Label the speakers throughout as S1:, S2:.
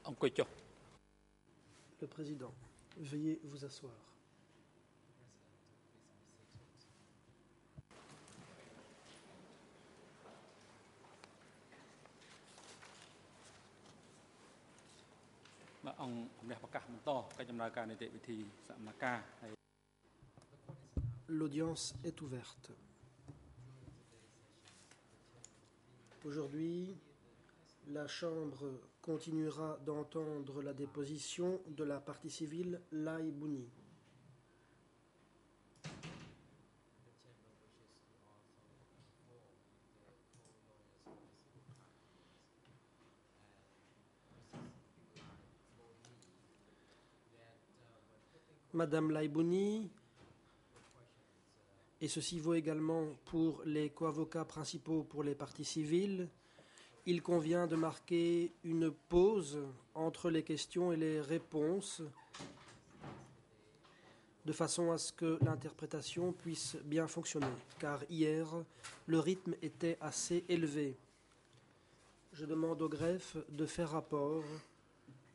S1: អង្គុយចុះ
S2: Le Président, veuillez vous asseoir. L'audience est ouverte. Aujourd'hui, la Chambre continuera d'entendre la déposition de la partie civile Lai Bouni. Madame Lai Bouni, et ceci vaut également pour les co-avocats principaux pour les parties civiles, il convient de marquer une pause entre les questions et les réponses de façon à ce que l'interprétation puisse bien fonctionner, car hier, le rythme était assez élevé. Je demande au greffe de faire rapport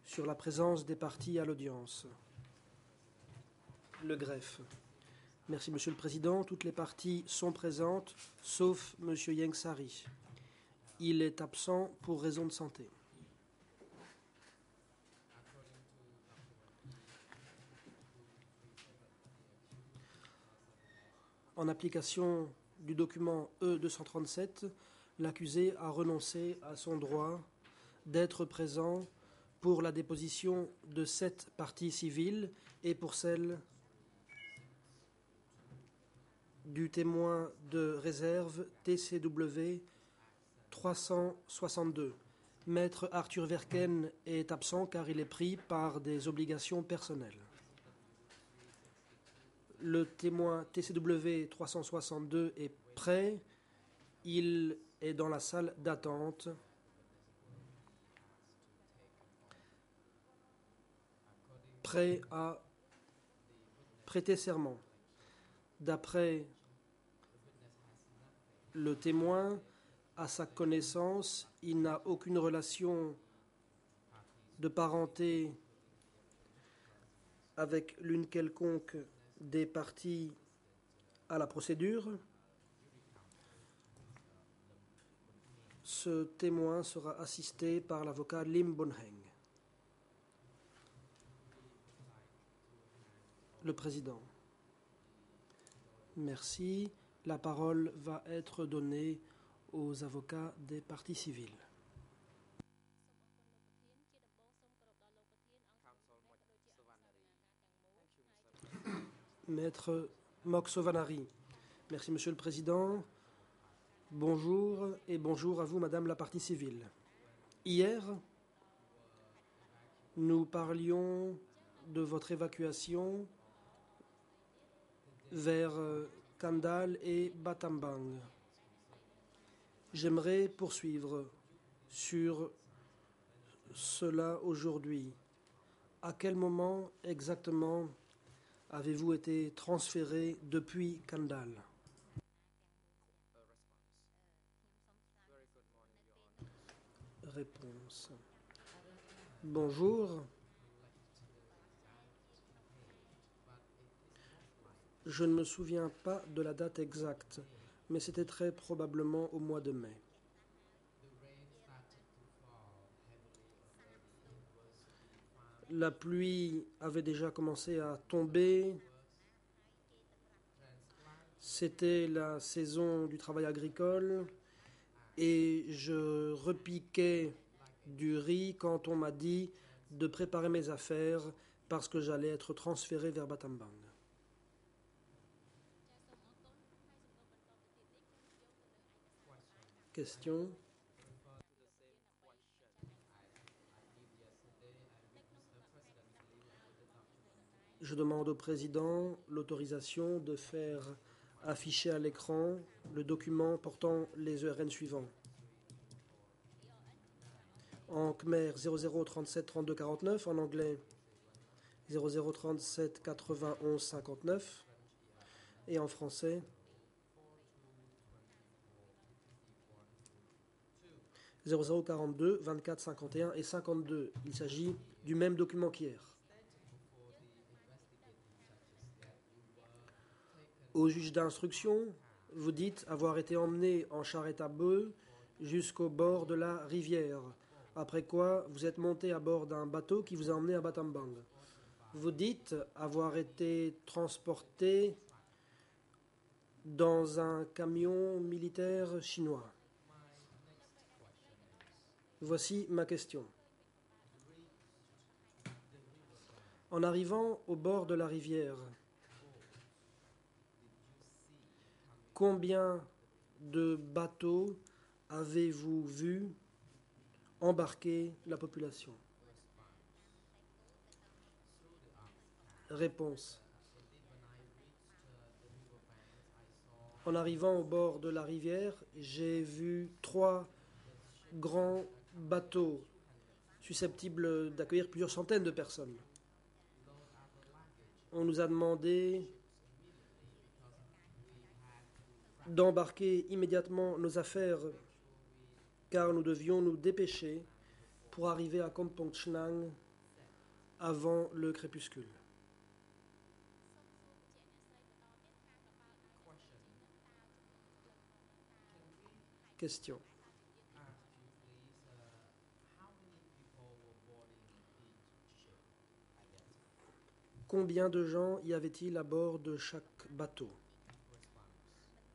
S2: sur la présence des parties à l'audience. Le greffe. Merci, Monsieur le Président. Toutes les parties sont présentes, sauf Monsieur Yengsari. Il est absent pour raison de santé. En application du document E237, l'accusé a renoncé à son droit d'être présent pour la déposition de 7 parties civiles et pour celle du témoin de réserve TCW 362. Maître Arthur Verken est absent car il est pris par des obligations personnelles. Le témoin TCW 362 est prêt. Il est dans la salle d'attente. Prêt à prêter serment. D'après le témoin, à sa connaissance, il n'a aucune relation de parenté avec l'une quelconque des parties à la procédure. Ce témoin sera assisté par l'avocat Lim Bonheng. Le Président. Merci. La parole va être donnée aux avocats des parties civiles. Maître Moksovanari. Merci, Monsieur le Président. Bonjour et bonjour à vous, Madame la partie civile. Hier, nous parlions de votre évacuation vers Kandal et Battambang. J'aimerais poursuivre sur cela aujourd'hui. À quel moment exactement avez-vous été transféré depuis Kandal? Réponse. Bonjour. Je ne me souviens pas de la date exacte, mais c'était très probablement au mois de mai. La pluie avait déjà commencé à tomber. C'était la saison du travail agricole et je repiquais du riz quand on m'a dit de préparer mes affaires parce que j'allais être transféré vers Battambang. Question. Je demande au Président l'autorisation de faire afficher à l'écran le document portant les ERN suivants. En Khmer 0037 32 49, en anglais 0037 91 59 et en français 0042, 24, 51 et 52. Il s'agit du même document qu'hier. Au juge d'instruction, vous dites avoir été emmené en charrette à bœufs jusqu'au bord de la rivière, après quoi vous êtes monté à bord d'un bateau qui vous a emmené à Battambang. Vous dites avoir été transporté dans un camion militaire chinois. Voici ma question. En arrivant au bord de la rivière, combien de bateaux avez-vous vu embarquer la population? Réponse. En arrivant au bord de la rivière, j'ai vu 3 grands bateaux susceptibles d'accueillir plusieurs centaines de personnes. On nous a demandé d'embarquer immédiatement nos affaires car nous devions nous dépêcher pour arriver à Kampong Chnang avant le crépuscule. Question. Combien de gens y avait-il à bord de chaque bateau?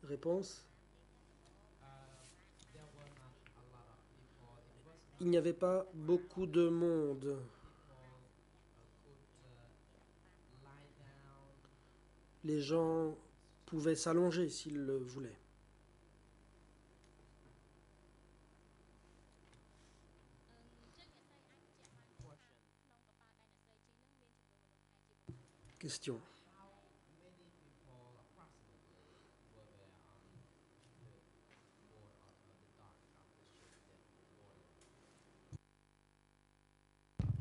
S2: Réponse. Il n'y avait pas beaucoup de monde. Les gens pouvaient s'allonger s'ils le voulaient. Question.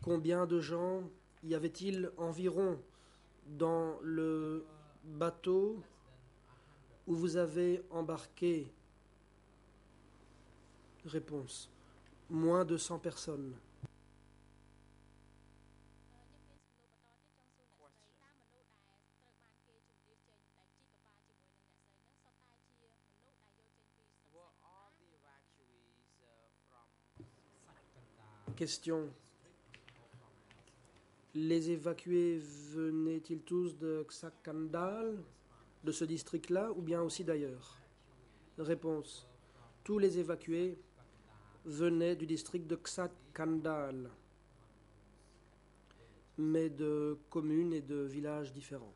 S2: Combien de gens y avait-il environ dans le bateau où vous avez embarqué? Réponse. Moins de 100 personnes. Question. Les évacués venaient-ils tous de Ksakandal, de ce district-là, ou bien aussi d'ailleurs? Réponse. Tous les évacués venaient du district de Ksakandal, mais de communes et de villages différents.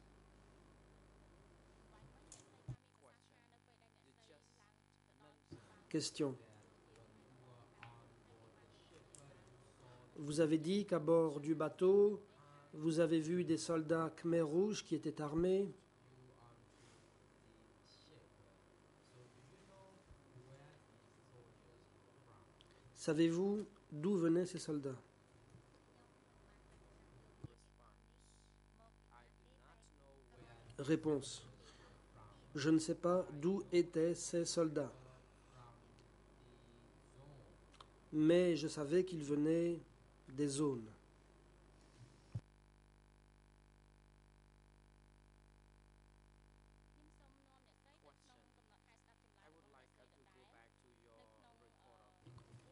S2: Question. Vous avez dit qu'à bord du bateau, vous avez vu des soldats Khmer rouges qui étaient armés. Savez-vous d'où venaient ces soldats? Réponse. Je ne sais pas d'où étaient ces soldats, mais je savais qu'ils venaient des zones.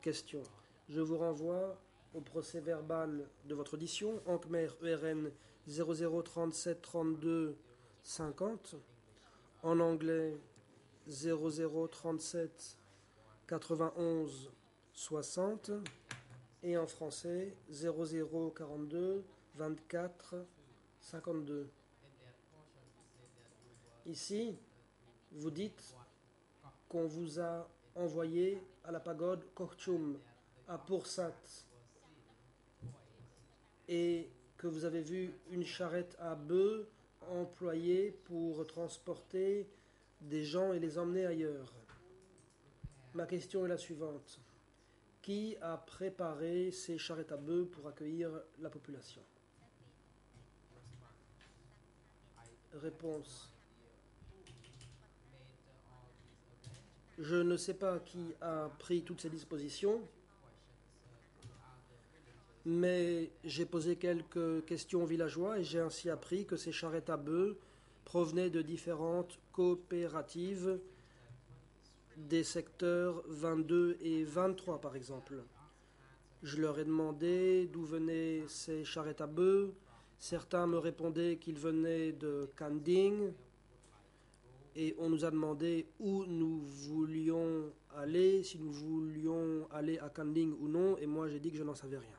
S2: Question. Je vous renvoie au procès verbal de votre audition, en Khmer ERN 0037 32 50, en anglais 0037 91 60 et en français 0042 24 52. Ici, vous dites qu'on vous a envoyé à la pagode Kokchum, à Pursat, et que vous avez vu une charrette à bœufs employée pour transporter des gens et les emmener ailleurs. Ma question est la suivante. Qui a préparé ces charrettes à bœufs pour accueillir la population? Réponse. Je ne sais pas qui a pris toutes ces dispositions, mais j'ai posé quelques questions aux villageois et j'ai ainsi appris que ces charrettes à bœufs provenaient de différentes coopératives des secteurs 22 et 23 par exemple. Je leur ai demandé d'où venaient ces charrettes à bœufs. Certains me répondaient qu'ils venaient de Kanding et on nous a demandé où nous voulions aller, si nous voulions aller à Kanding ou non, et moi j'ai dit que je n'en savais rien.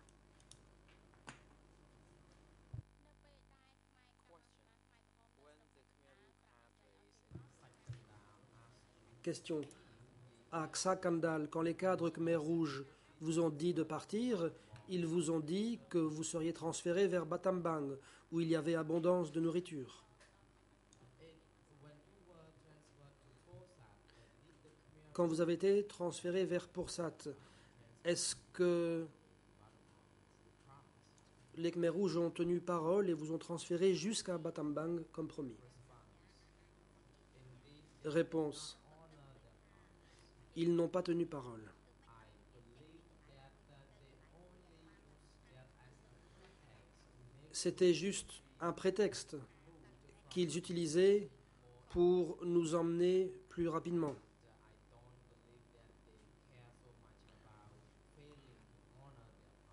S2: Question. À Ksakandal, quand les cadres Khmer rouges vous ont dit de partir, ils vous ont dit que vous seriez transféré vers Batambang, où il y avait abondance de nourriture. Quand vous avez été transféré vers Pursat, est-ce que les Khmer rouges ont tenu parole et vous ont transféré jusqu'à Batambang comme promis? Réponse. Ils n'ont pas tenu parole. C'était juste un prétexte qu'ils utilisaient pour nous emmener plus rapidement.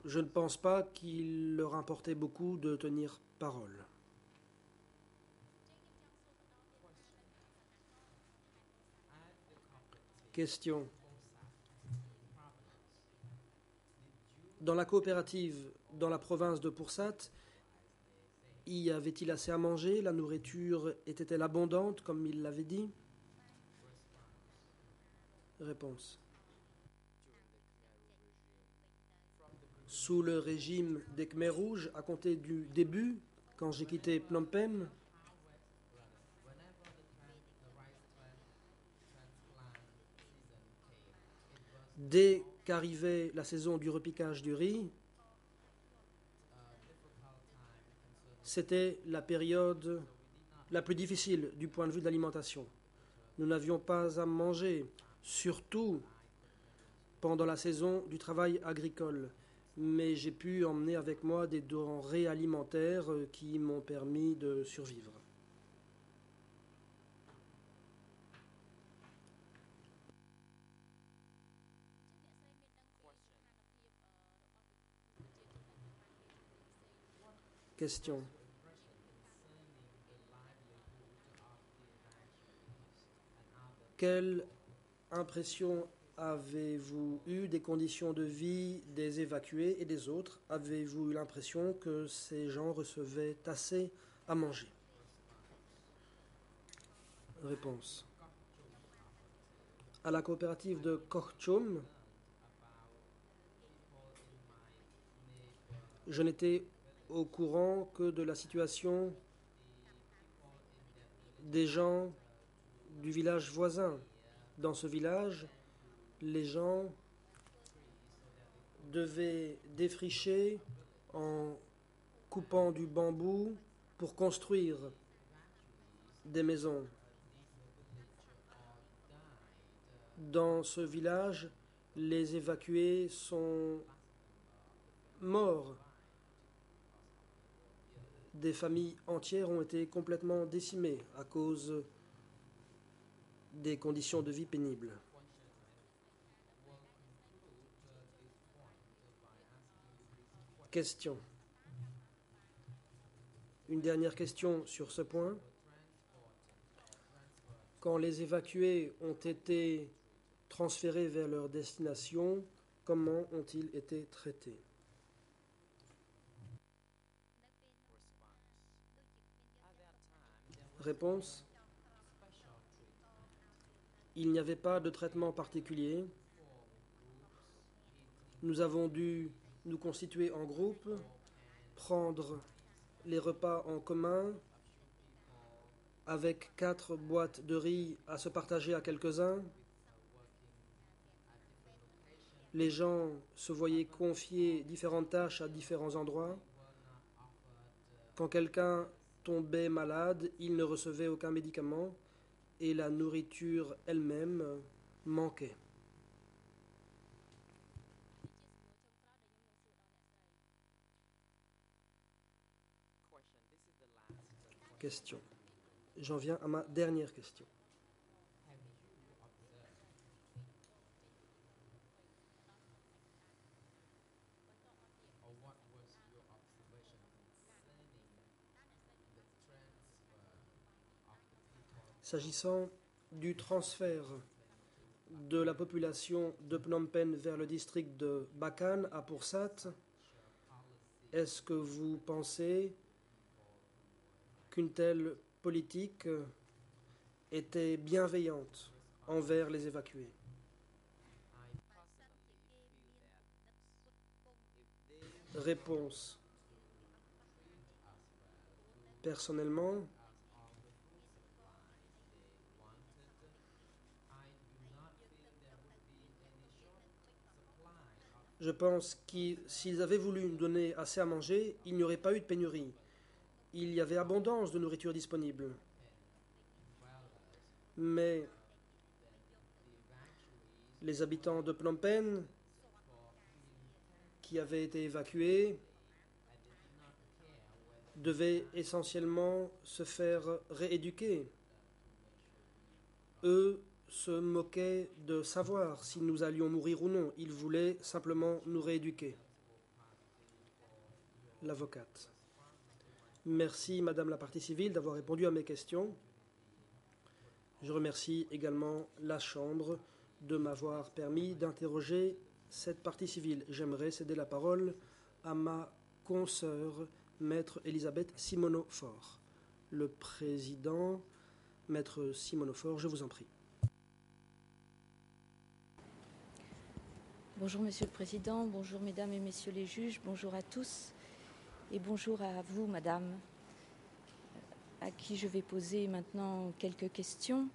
S2: Je ne pense pas qu'il leur importait beaucoup de tenir parole. Question. Dans la coopérative, dans la province de Pursat, y avait-il assez à manger? La nourriture était-elle abondante, comme il l'avait dit? Réponse. Sous le régime des Khmer rouges, à compter du début, quand j'ai quitté Phnom Penh, dès qu'arrivait la saison du repiquage du riz, c'était la période la plus difficile du point de vue de l'alimentation. Nous n'avions pas à manger, surtout pendant la saison du travail agricole. Mais j'ai pu emmener avec moi des denrées alimentaires qui m'ont permis de survivre. Question. Quelle impression avez-vous eu des conditions de vie des évacués et des autres? Avez-vous eu l'impression que ces gens recevaient assez à manger? Réponse. À la coopérative de Kokchum, je n'étais au courant que de la situation des gens du village voisin. Dans ce village, les gens devaient défricher en coupant du bambou pour construire des maisons. Dans ce village, les évacués sont morts. Des familles entières ont été complètement décimées à cause des conditions de vie pénibles. Question. Une dernière question sur ce point. Quand les évacués ont été transférés vers leur destination, comment ont-ils été traités? Réponse. Il n'y avait pas de traitement particulier. Nous avons dû nous constituer en groupe, prendre les repas en commun, avec 4 boîtes de riz à se partager à quelques-uns. Les gens se voyaient confier différentes tâches à différents endroits. Quand quelqu'un tombait malade, il ne recevait aucun médicament et la nourriture elle-même manquait. Question. J'en viens à ma dernière question. S'agissant du transfert de la population de Phnom Penh vers le district de Bakan à Pursat, est-ce que vous pensez qu'une telle politique était bienveillante envers les évacués? Réponse. Personnellement, je pense que s'ils avaient voulu nous donner assez à manger, il n'y aurait pas eu de pénurie. Il y avait abondance de nourriture disponible. Mais les habitants de Phnom Penh qui avaient été évacués devaient essentiellement se faire rééduquer. Eux se moquaient de savoir si nous allions mourir ou non. Ils voulaient simplement nous rééduquer. L'avocate. Merci, Madame la partie civile, d'avoir répondu à mes questions. Je remercie également la Chambre de m'avoir permis d'interroger cette partie civile. J'aimerais céder la parole à ma consoeur, Maître Elisabeth Simoneau-Faure. Le président, Maître Simoneau-Faure, je vous en prie.
S1: Bonjour Monsieur le Président, bonjour Mesdames et Messieurs les juges, bonjour à tous et bonjour à vous Madame, à qui je vais poser maintenant quelques questions.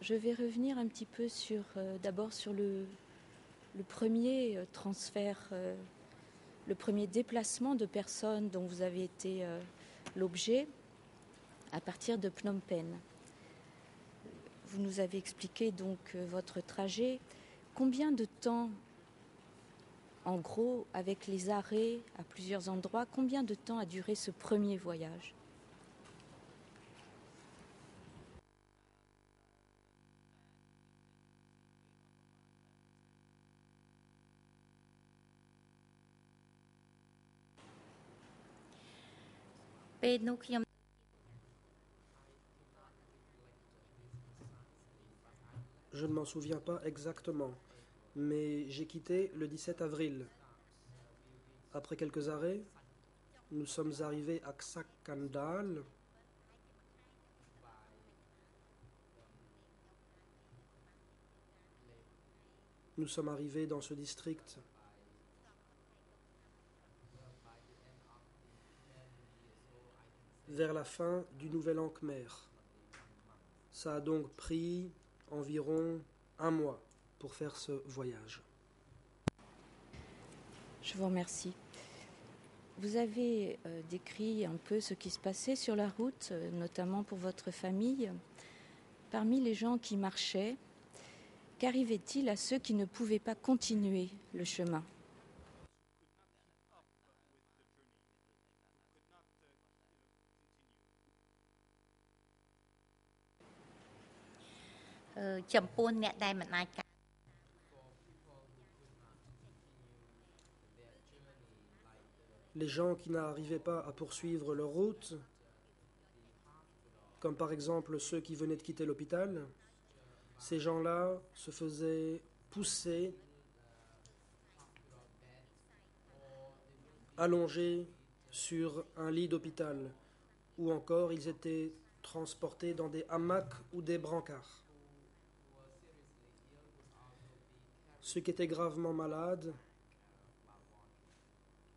S1: Je vais revenir un petit peu d'abord sur le premier transfert, le premier déplacement de personnes dont vous avez été l'objet à partir de Phnom Penh. Vous nous avez expliqué donc votre trajet. Combien de temps, en gros, avec les arrêts à plusieurs endroits, combien de temps a duré ce premier voyage ?
S2: Je ne m'en souviens pas exactement, mais j'ai quitté le 17 avril. Après quelques arrêts, nous sommes arrivés à Ksakandal. Nous sommes arrivés dans ce district vers la fin du Nouvel An Khmer. Ça a donc pris environ un mois pour faire ce voyage.
S1: Je vous remercie. Vous avez décrit un peu ce qui se passait sur la route, notamment pour votre famille. Parmi les gens qui marchaient, qu'arrivait-il à ceux qui ne pouvaient pas continuer le chemin ?
S2: Les gens qui n'arrivaient pas à poursuivre leur route, comme par exemple ceux qui venaient de quitter l'hôpital, ces gens-là se faisaient pousser, allongés sur un lit d'hôpital, ou encore ils étaient transportés dans des hamacs ou des brancards. Ceux qui étaient gravement malades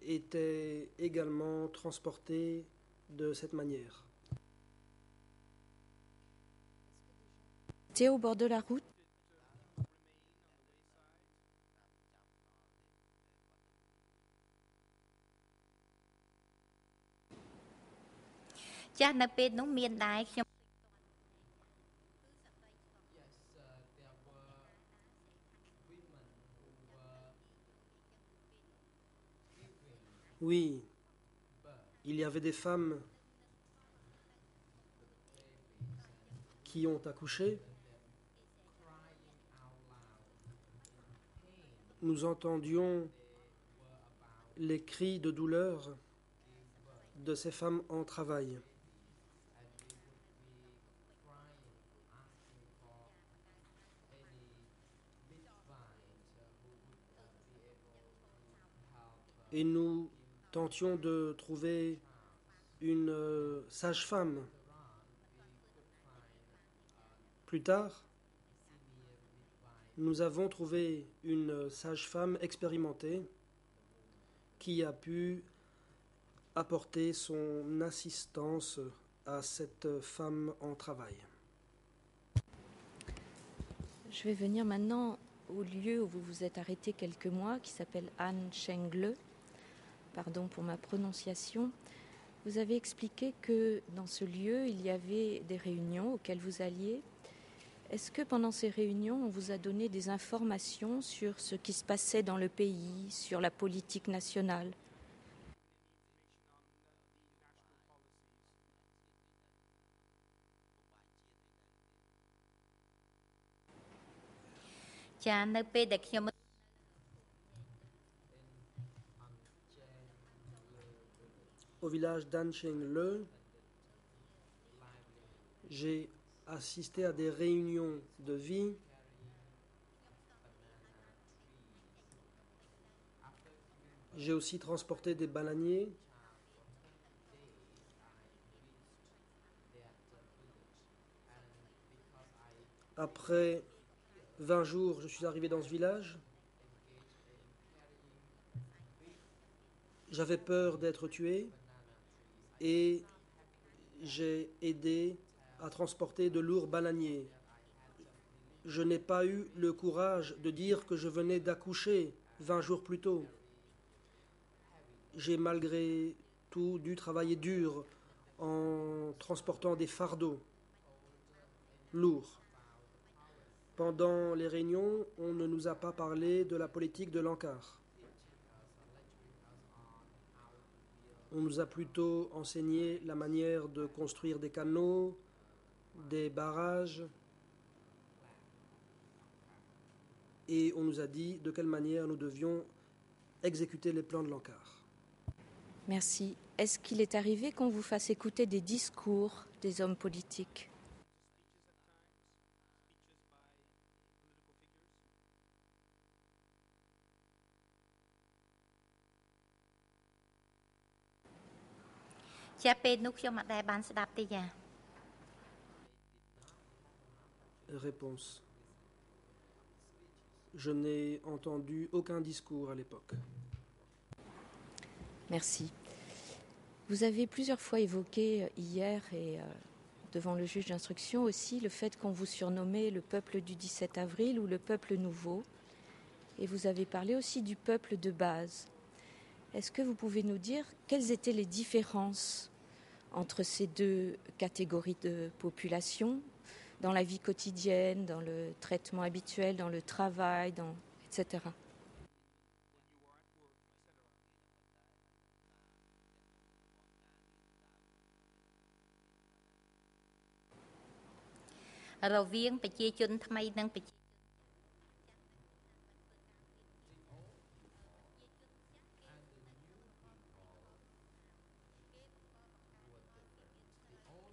S2: étaient également transportés de cette manière.
S1: C'était au bord de la route ?
S2: Oui, il y avait des femmes qui ont accouché. Nous entendions les cris de douleur de ces femmes en travail. Et nous tentions de trouver une sage-femme. Plus tard, nous avons trouvé une sage-femme expérimentée qui a pu apporter son assistance à cette femme en travail.
S1: Je vais venir maintenant au lieu où vous vous êtes arrêté quelques mois, qui s'appelle An Cheng Le. Pardon pour ma prononciation. Vous avez expliqué que dans ce lieu, il y avait des réunions auxquelles vous alliez. Est-ce que pendant ces réunions, on vous a donné des informations sur ce qui se passait dans le pays, sur la politique nationale ?
S2: Au village d'An Cheng Le, j'ai assisté à des réunions de vie. J'ai aussi transporté des bananiers. Après 20 jours, je suis arrivé dans ce village. J'avais peur d'être tué et j'ai aidé à transporter de lourds bananiers. Je n'ai pas eu le courage de dire que je venais d'accoucher 20 jours plus tôt. J'ai malgré tout dû travailler dur en transportant des fardeaux lourds. Pendant les réunions, on ne nous a pas parlé de la politique de l'encart. On nous a plutôt enseigné la manière de construire des canaux, des barrages, et on nous a dit de quelle manière nous devions exécuter les plans de l'encart.
S1: Merci. Est-ce qu'il est arrivé qu'on vous fasse écouter des discours des hommes politiques ?
S2: Réponse. Je n'ai entendu aucun discours à l'époque.
S1: Merci. Vous avez plusieurs fois évoqué hier et devant le juge d'instruction aussi le fait qu'on vous surnommait le peuple du 17 avril ou le peuple nouveau. Et vous avez parlé aussi du peuple de base. Est-ce que vous pouvez nous dire quelles étaient les différences entre ces deux catégories de population dans la vie quotidienne, dans le traitement habituel, dans le travail, etc.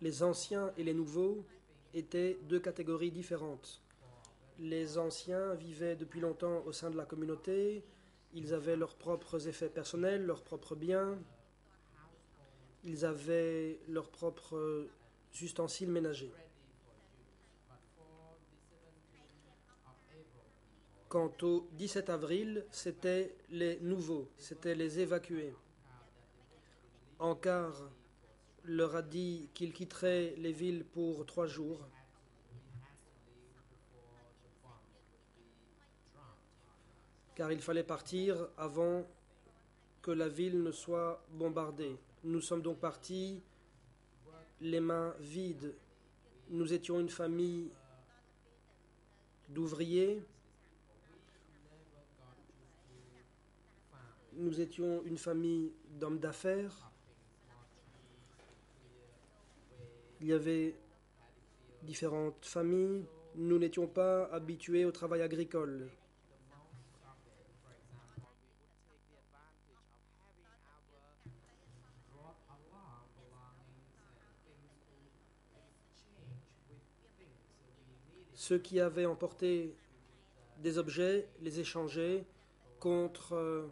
S2: Les anciens et les nouveaux étaient deux catégories différentes. Les anciens vivaient depuis longtemps au sein de la communauté, ils avaient leurs propres effets personnels, leurs propres biens, ils avaient leurs propres ustensiles ménagers. Quant au 17 avril, c'était les nouveaux, c'était les évacués. Ankar leur a dit qu'ils quitteraient les villes pour 3 jours. Car il fallait partir avant que la ville ne soit bombardée. Nous sommes donc partis les mains vides. Nous étions une famille d'ouvriers. Nous étions une famille d'hommes d'affaires. Il y avait différentes familles. Nous n'étions pas habitués au travail agricole. Ceux qui avaient emporté des objets les échangeaient contre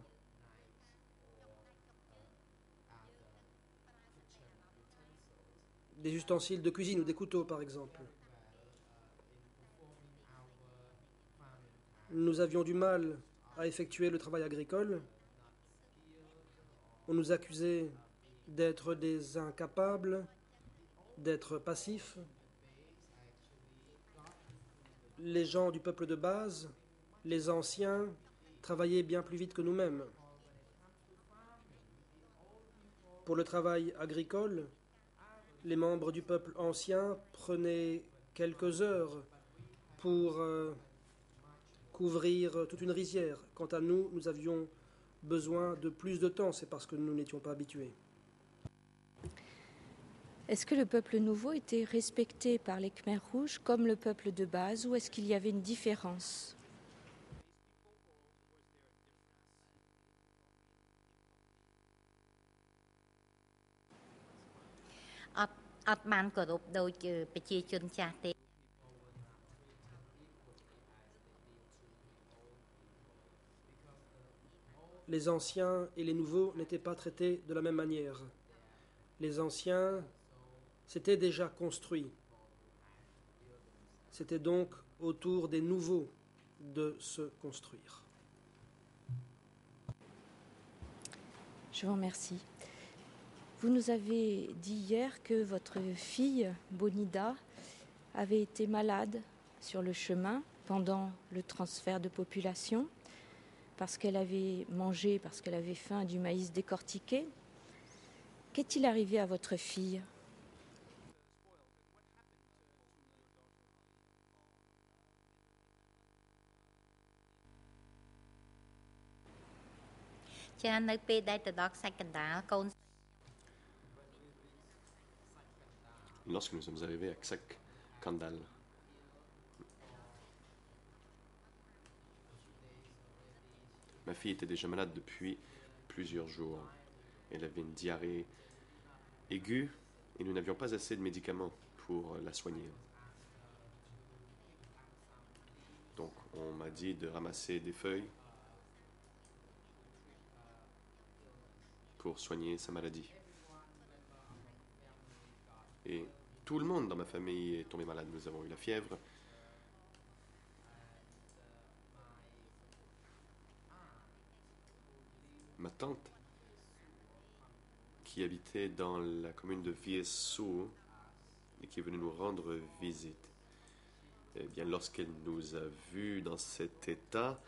S2: des ustensiles de cuisine ou des couteaux, par exemple. Nous avions du mal à effectuer le travail agricole. On nous accusait d'être des incapables, d'être passifs. Les gens du peuple de base, les anciens, travaillaient bien plus vite que nous-mêmes. Pour le travail agricole, les membres du peuple ancien prenaient quelques heures pour couvrir toute une rizière. Quant à nous, nous avions besoin de plus de temps, c'est parce que nous n'étions pas habitués.
S1: Est-ce que le peuple nouveau était respecté par les Khmers rouges comme le peuple de base, ou est-ce qu'il y avait une différence?
S3: អត់បានគោរពដូចប្រជាជនចាស់ទេ
S2: Les anciens et les nouveaux n'étaient pas traités de la même manière. Les anciens s'étaient déjà construits. C'était donc au tour des nouveaux de se construire.
S1: Je vous remercie. Vous nous avez dit hier que votre fille, Bonida, avait été malade sur le chemin pendant le transfert de population parce qu'elle avait mangé, parce qu'elle avait faim, du maïs décortiqué. Qu'est-il arrivé à votre fille?
S4: Lorsque nous sommes arrivés à Ksak Kandal, ma fille était déjà malade depuis plusieurs jours. Elle avait une diarrhée aiguë et nous n'avions pas assez de médicaments pour la soigner. Donc on m'a dit de ramasser des feuilles pour soigner sa maladie. Et tout le monde dans ma famille est tombé malade. Nous avons eu la fièvre. Ma tante, qui habitait dans la commune de Viesu et qui est venue nous rendre visite, eh bien, lorsqu'elle nous a vus dans cet état,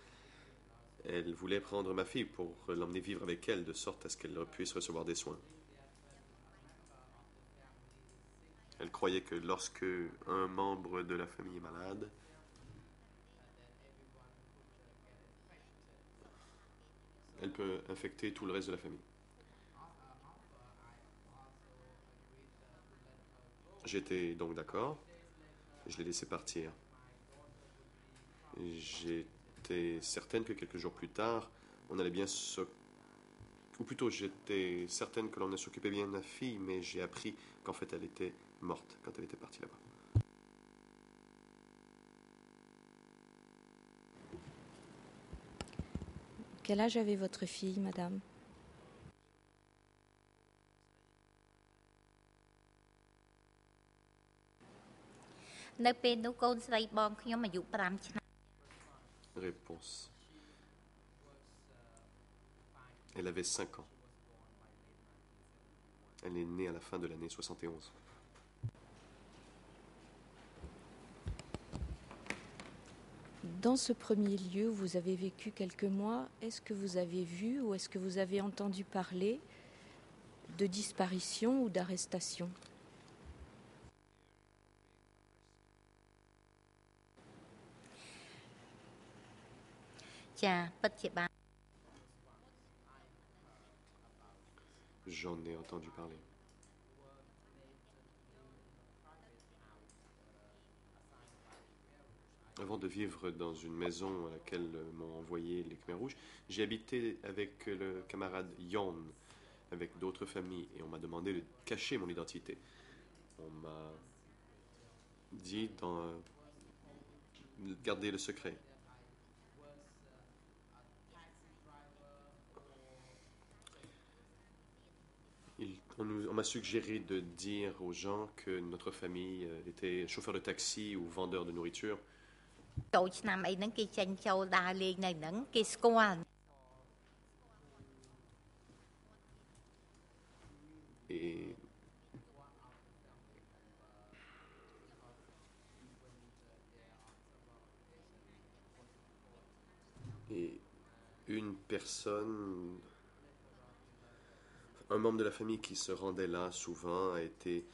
S4: elle voulait prendre ma fille pour l'emmener vivre avec elle, de sorte à ce qu'elle puisse recevoir des soins. Elle croyait que lorsque un membre de la famille est malade, elle peut infecter tout le reste de la famille. J'étais donc d'accord, et je l'ai laissé partir. J'étais certaine que quelques jours plus tard, on allait bien ou plutôt j'étais certaine que l'on allait s'occuper bien de ma fille, mais j'ai appris qu'en fait elle était morte quand elle était partie là-bas.
S1: Quel âge avait votre fille, madame?
S4: Réponse. Elle avait 5 ans. Elle est née à la fin de l'année 71.
S1: Dans ce premier lieu où vous avez vécu quelques mois, est-ce que vous avez vu ou est-ce que vous avez entendu parler de disparition ou d'arrestation?
S4: J'en ai entendu parler. Avant de vivre dans une maison à laquelle m'ont envoyé les Khmers rouges, j'ai habité avec le camarade Yon, avec d'autres familles, et on m'a demandé de cacher mon identité. On m'a dit de garder le secret. On m'a suggéré de dire aux gens que notre famille était chauffeur de taxi ou vendeur de nourriture.
S3: ចូលឆ្នាំអីហ្នឹងគេចេញចូលដើរលេងនៅហ្នឹងគេស្គាល់
S4: Et une personne, un membre de la famille qui se rendait là souvent a été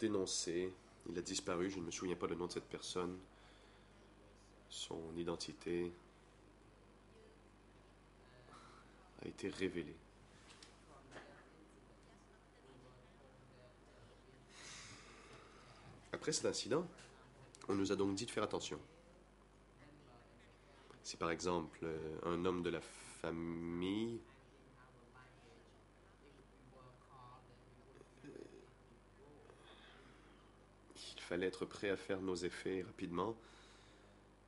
S4: dénoncé. Il a disparu, je ne me souviens pas le nom de cette personne, son identité a été révélée. Après cet incident, on nous a donc dit de faire attention. Si par exemple un homme de la famille il fallait être prêt à faire nos effets rapidement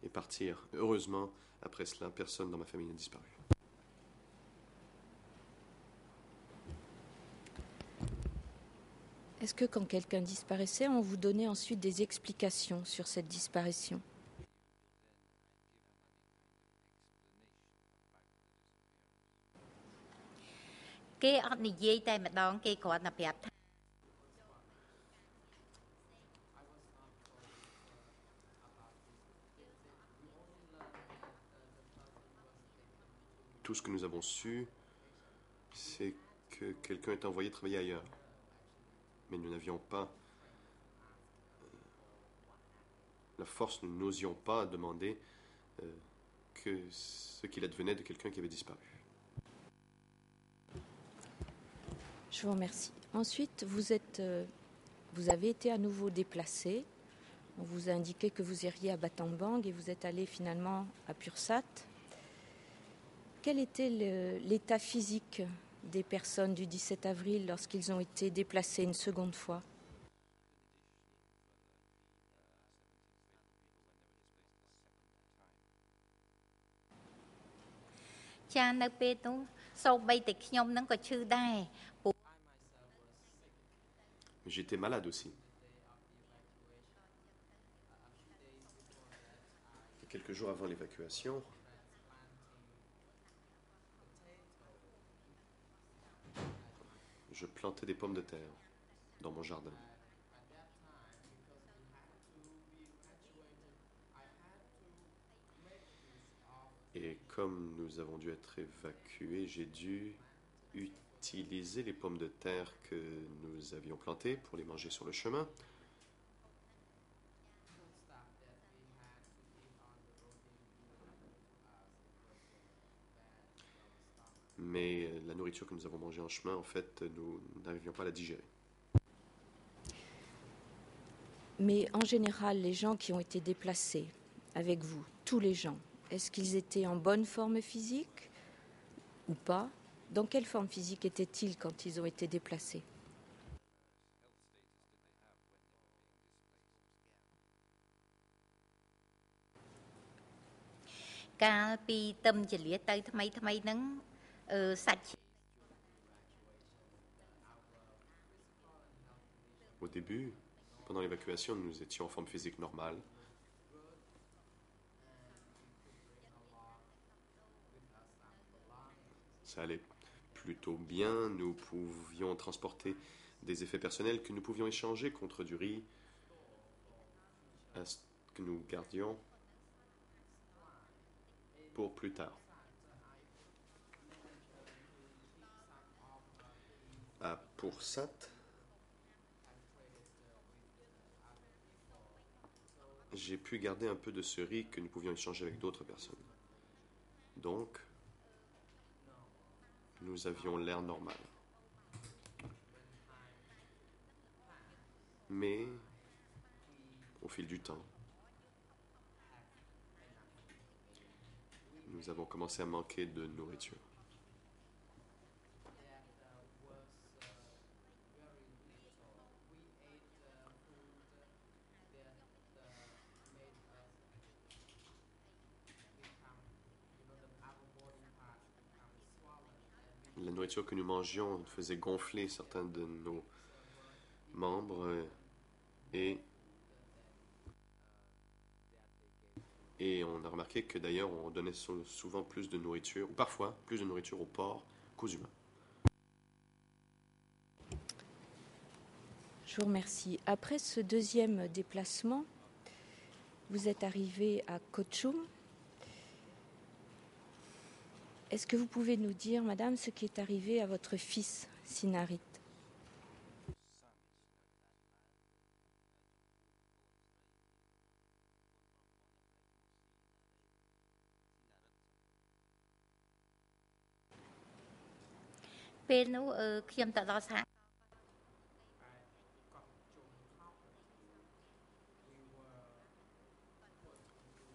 S4: et partir. Heureusement, après cela, personne dans ma famille n'a disparu.
S1: Est-ce que quand quelqu'un disparaissait, on vous donnait ensuite des explications sur cette disparition?
S3: គេអត់និយាយតែម្ដងគេគ្រាន់តែប្រាប់ថា
S4: Tout ce que nous avons su, c'est que quelqu'un est envoyé travailler ailleurs. Mais nous n'avions pas la force, nous n'osions pas demander que ce qu'il advenait de quelqu'un qui avait disparu.
S1: Je vous remercie. Ensuite, vous avez été à nouveau déplacé. On vous a indiqué que vous iriez à Battambang et vous êtes allé finalement à Pursat. Quel était l'état physique des personnes du 17 avril lorsqu'ils ont été déplacés une seconde fois?
S3: ចានៅពេលនោះសូម្បីតែខ្ញុំហ្នឹងក៏ឈឺដែរ
S4: J'étais malade aussi. Et quelques jours avant l'évacuation, je plantais des pommes de terre dans mon jardin. Et comme nous avons dû être évacués, j'ai dû utiliser les pommes de terre que nous avions plantées pour les manger sur le chemin. Mais la nourriture que nous avons mangée en chemin, en fait, nous n'arrivions pas à la digérer.
S1: Mais en général, les gens qui ont été déplacés avec vous, tous les gens, est-ce qu'ils étaient en bonne forme physique ou pas? Dans quelle forme physique étaient-ils quand ils ont été déplacés?
S4: Au début, pendant l'évacuation, nous étions en forme physique normale. Ça allait plutôt bien, nous pouvions transporter des effets personnels que nous pouvions échanger contre du riz que nous gardions pour plus tard. À Pursat, j'ai pu garder un peu de ce riz que nous pouvions échanger avec d'autres personnes. Donc, nous avions l'air normal. Mais, au fil du temps, nous avons commencé à manquer de nourriture. La nourriture que nous mangions faisait gonfler certains de nos membres et on a remarqué que d'ailleurs on donnait souvent plus de nourriture, ou parfois plus de nourriture aux porcs qu'aux humains.
S1: Je vous remercie. Après ce deuxième déplacement, vous êtes arrivé à Kochum. Est-ce que vous pouvez nous dire, madame, ce qui est arrivé à votre fils, Sinarit?
S3: ពេលនោះខ្ញុំទៅដល់សហ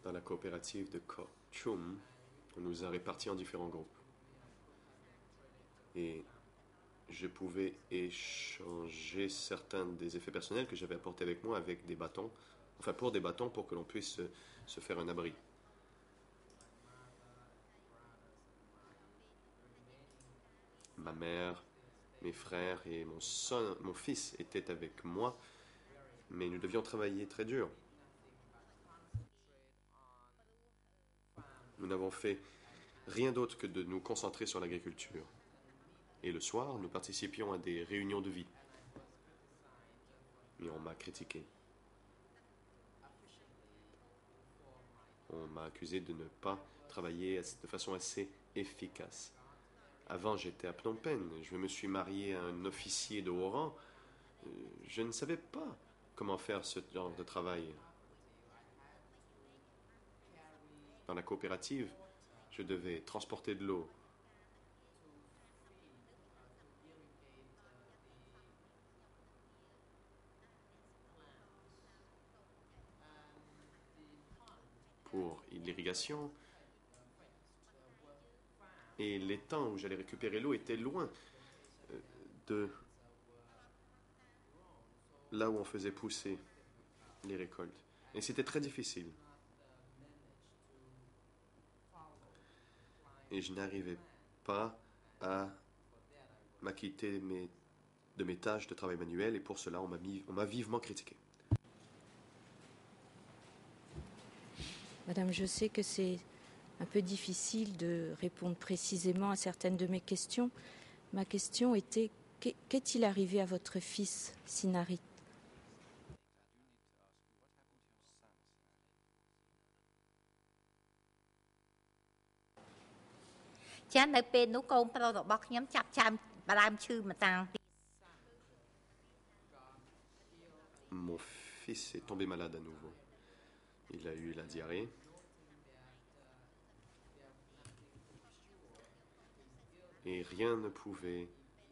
S4: Dans la coopérative de Kochum, on nous a répartis en différents groupes. Et je pouvais échanger certains des effets personnels que j'avais apportés avec moi avec des bâtons, enfin pour des bâtons pour que l'on puisse se faire un abri. Ma mère, mes frères et mon fils étaient avec moi, mais nous devions travailler très dur. Nous n'avons fait rien d'autre que de nous concentrer sur l'agriculture. Et le soir, nous participions à des réunions de vie. Et on m'a critiqué. On m'a accusé de ne pas travailler de façon assez efficace. Avant, j'étais à Phnom Penh. Je me suis marié à un officier de haut rang. Je ne savais pas comment faire ce genre de travail. Dans la coopérative, je devais transporter de l'eau. Pour l'irrigation. Et les temps où j'allais récupérer l'eau étaient loin de là où on faisait pousser les récoltes. Et c'était très difficile. Et je n'arrivais pas à m'acquitter de mes tâches de travail manuel, et pour cela, on m'a vivement critiqué.
S1: Madame, je sais que c'est un peu difficile de répondre précisément à certaines de mes questions. Ma question était, qu'est-il arrivé à votre fils, Sinarit?
S3: ចានៅពេលនោះកូនប្រុសរបស់ខ្ញុំចាប់ដើមឈឺម្តាំង
S4: Mon fils est tombé malade à nouveau. Il a eu la diarrhée. Et rien ne pouvait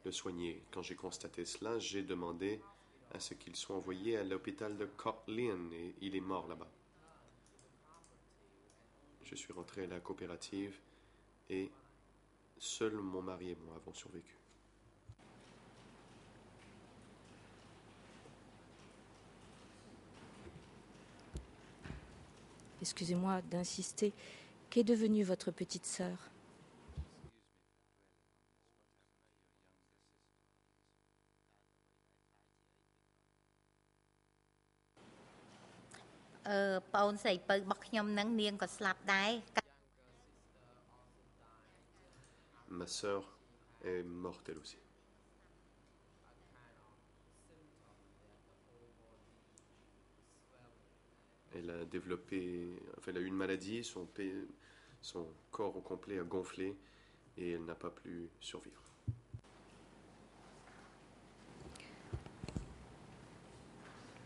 S4: le soigner. Quand j'ai constaté cela, j'ai demandé à ce qu'il soit envoyé à l'hôpital de Koh Lien, et il est mort là-bas. Je suis rentré à la coopérative et seul mon mari et moi avons survécu.
S1: Excusez-moi d'insister. Qu'est devenue votre petite sœur?
S4: Ma sœur est morte elle aussi. Elle a elle a eu une maladie, son corps au complet a gonflé et elle n'a pas pu survivre.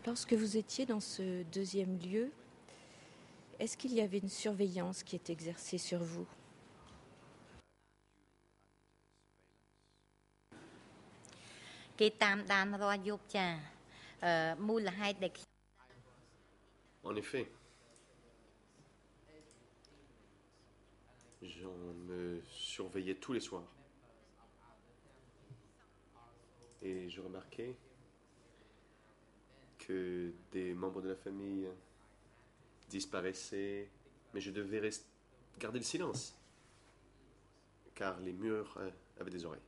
S1: Lorsque vous étiez dans ce deuxième lieu, est-ce qu'il y avait une surveillance qui est exercée sur vous?
S3: គេតាមដានរាល់យប់ចាមូលហេតុដែល
S4: En effet, j'en me surveillais tous les soirs. Et je remarquais que des membres de la famille disparaissaient, mais je devais garder le silence, car les murs avaient des oreilles.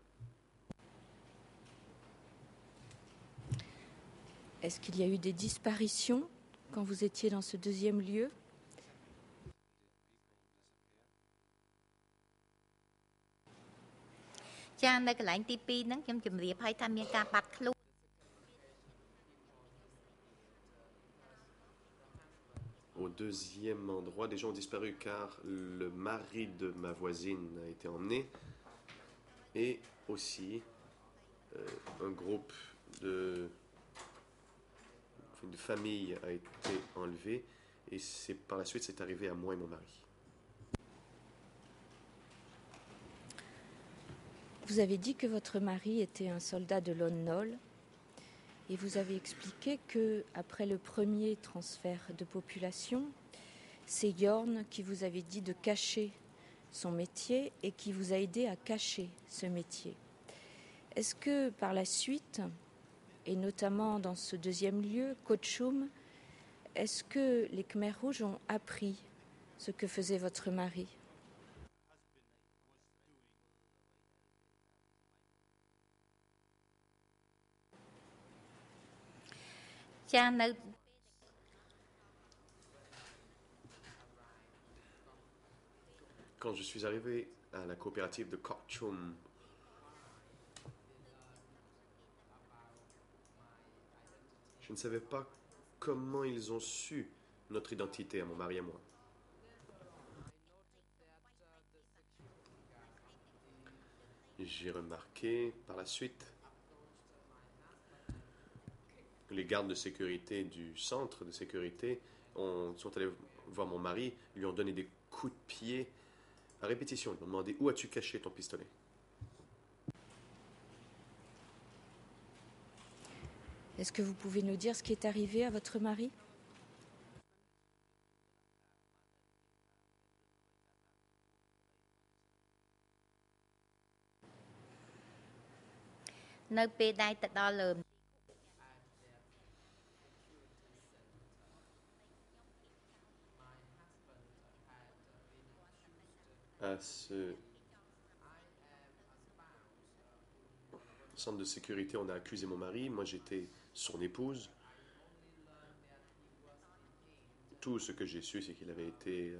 S1: Est-ce qu'il y a eu des disparitions quand vous étiez dans ce deuxième lieu?
S4: Au deuxième endroit, des gens ont disparu car le mari de ma voisine a été emmené et aussi un groupe de famille a été enlevé et par la suite c'est arrivé à moi et mon mari.
S1: Vous avez dit que votre mari était un soldat de Lon Nol et vous avez expliqué que après le premier transfert de population, c'est Jorn qui vous avait dit de cacher son métier et qui vous a aidé à cacher ce métier. Est-ce que par la suite, et notamment dans ce deuxième lieu, Kochum, est-ce que les Khmers rouges ont appris ce que faisait votre mari?
S4: Quand je suis arrivé à la coopérative de Kokchum, je ne savais pas comment ils ont su notre identité à mon mari et à moi. J'ai remarqué par la suite que les gardes de sécurité du centre de sécurité sont allés voir mon mari, lui ont donné des coups de pied à répétition. Ils m'ont demandé où as-tu caché ton pistolet?
S1: Est-ce que vous pouvez nous dire ce qui est arrivé à votre mari?
S4: À ce centre de sécurité, on a accusé mon mari. Moi, j'étais son épouse. Tout ce que j'ai su, c'est qu'il avait été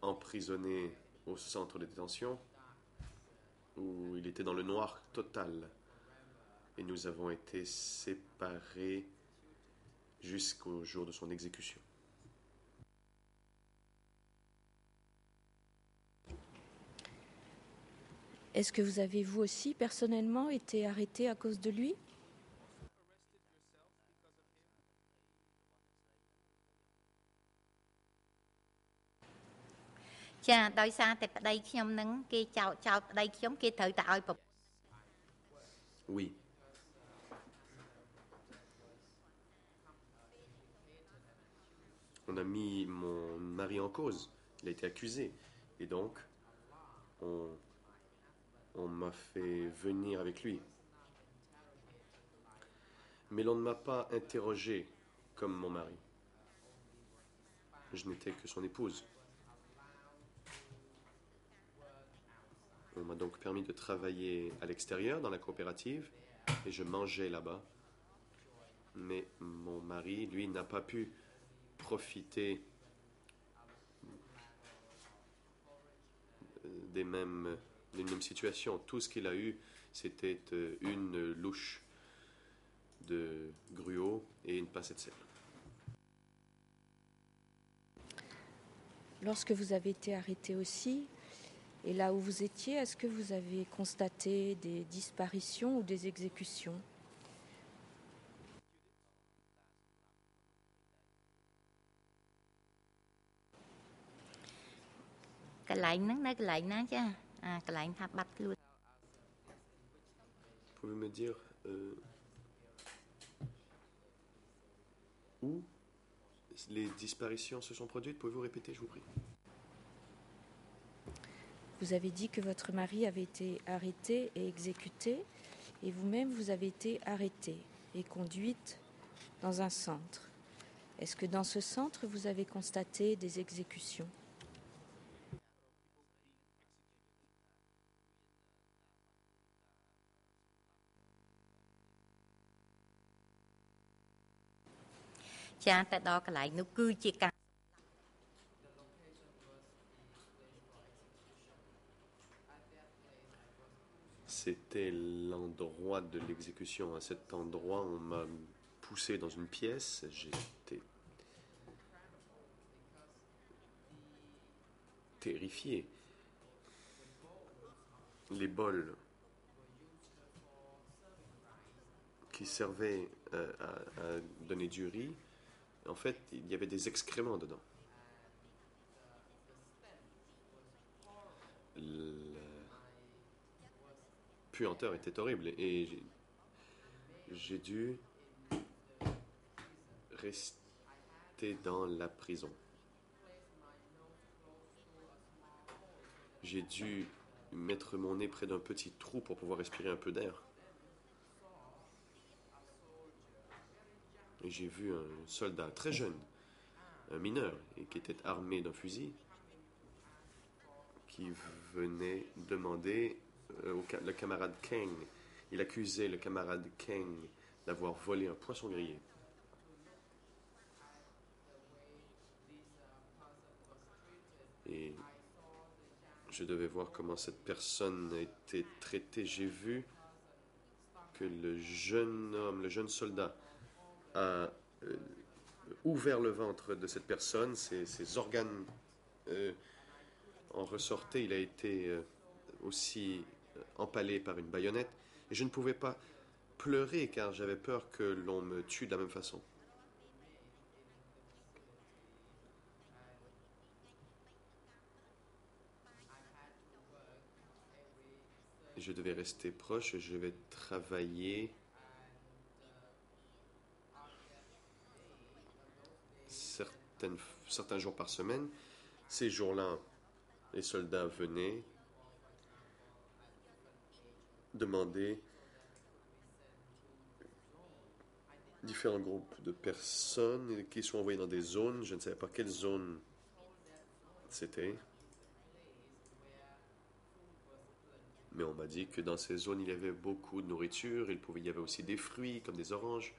S4: emprisonné au centre de détention, où il était dans le noir total. Et nous avons été séparés jusqu'au jour de son exécution.
S1: Est-ce que vous avez, vous aussi, personnellement, été arrêté à cause de lui?
S4: Oui. On a mis mon mari en cause. Il a été accusé. Et donc, on m'a fait venir avec lui. Mais l'on ne m'a pas interrogé comme mon mari. Je n'étais que son épouse. On m'a donc permis de travailler à l'extérieur dans la coopérative et je mangeais là-bas. Mais mon mari, lui, n'a pas pu profiter d'une même situation. Tout ce qu'il a eu, c'était une louche de gruau et une pincée de sel.
S1: Lorsque vous avez été arrêté aussi, et là où vous étiez, est-ce que vous avez constaté des disparitions ou des exécutions?
S4: Pouvez me dire où les disparitions se sont produites? Pouvez-vous répéter, je vous prie?
S1: Vous avez dit que votre mari avait été arrêté et exécuté, et vous-même, vous avez été arrêtée et conduite dans un centre. Est-ce que dans ce centre, vous avez constaté des exécutions?
S4: C'était l'endroit de l'exécution. À cet endroit, on m'a poussé dans une pièce. J'étais terrifié. Les bols qui servaient à donner du riz, en fait, il y avait des excréments dedans. La puanteur était horrible et j'ai dû rester dans la prison. J'ai dû mettre mon nez près d'un petit trou pour pouvoir respirer un peu d'air. Et j'ai vu un soldat très jeune, un mineur, et qui était armé d'un fusil, qui venait demander le camarade Kang. Il accusait le camarade Kang d'avoir volé un poisson grillé. Et je devais voir comment cette personne a été traitée. J'ai vu que le jeune homme, le jeune soldat, a ouvert le ventre de cette personne. Ses organes en ressortaient. Il a été aussi empalé par une baïonnette. Et je ne pouvais pas pleurer car j'avais peur que l'on me tue de la même façon. Je devais rester proche, je vais travailler certains jours par semaine. Ces jours-là, les soldats venaient demander différents groupes de personnes qui sont envoyés dans des zones. Je ne savais pas quelle zone c'était. Mais on m'a dit que dans ces zones, il y avait beaucoup de nourriture. Il y avait aussi des fruits, comme des oranges.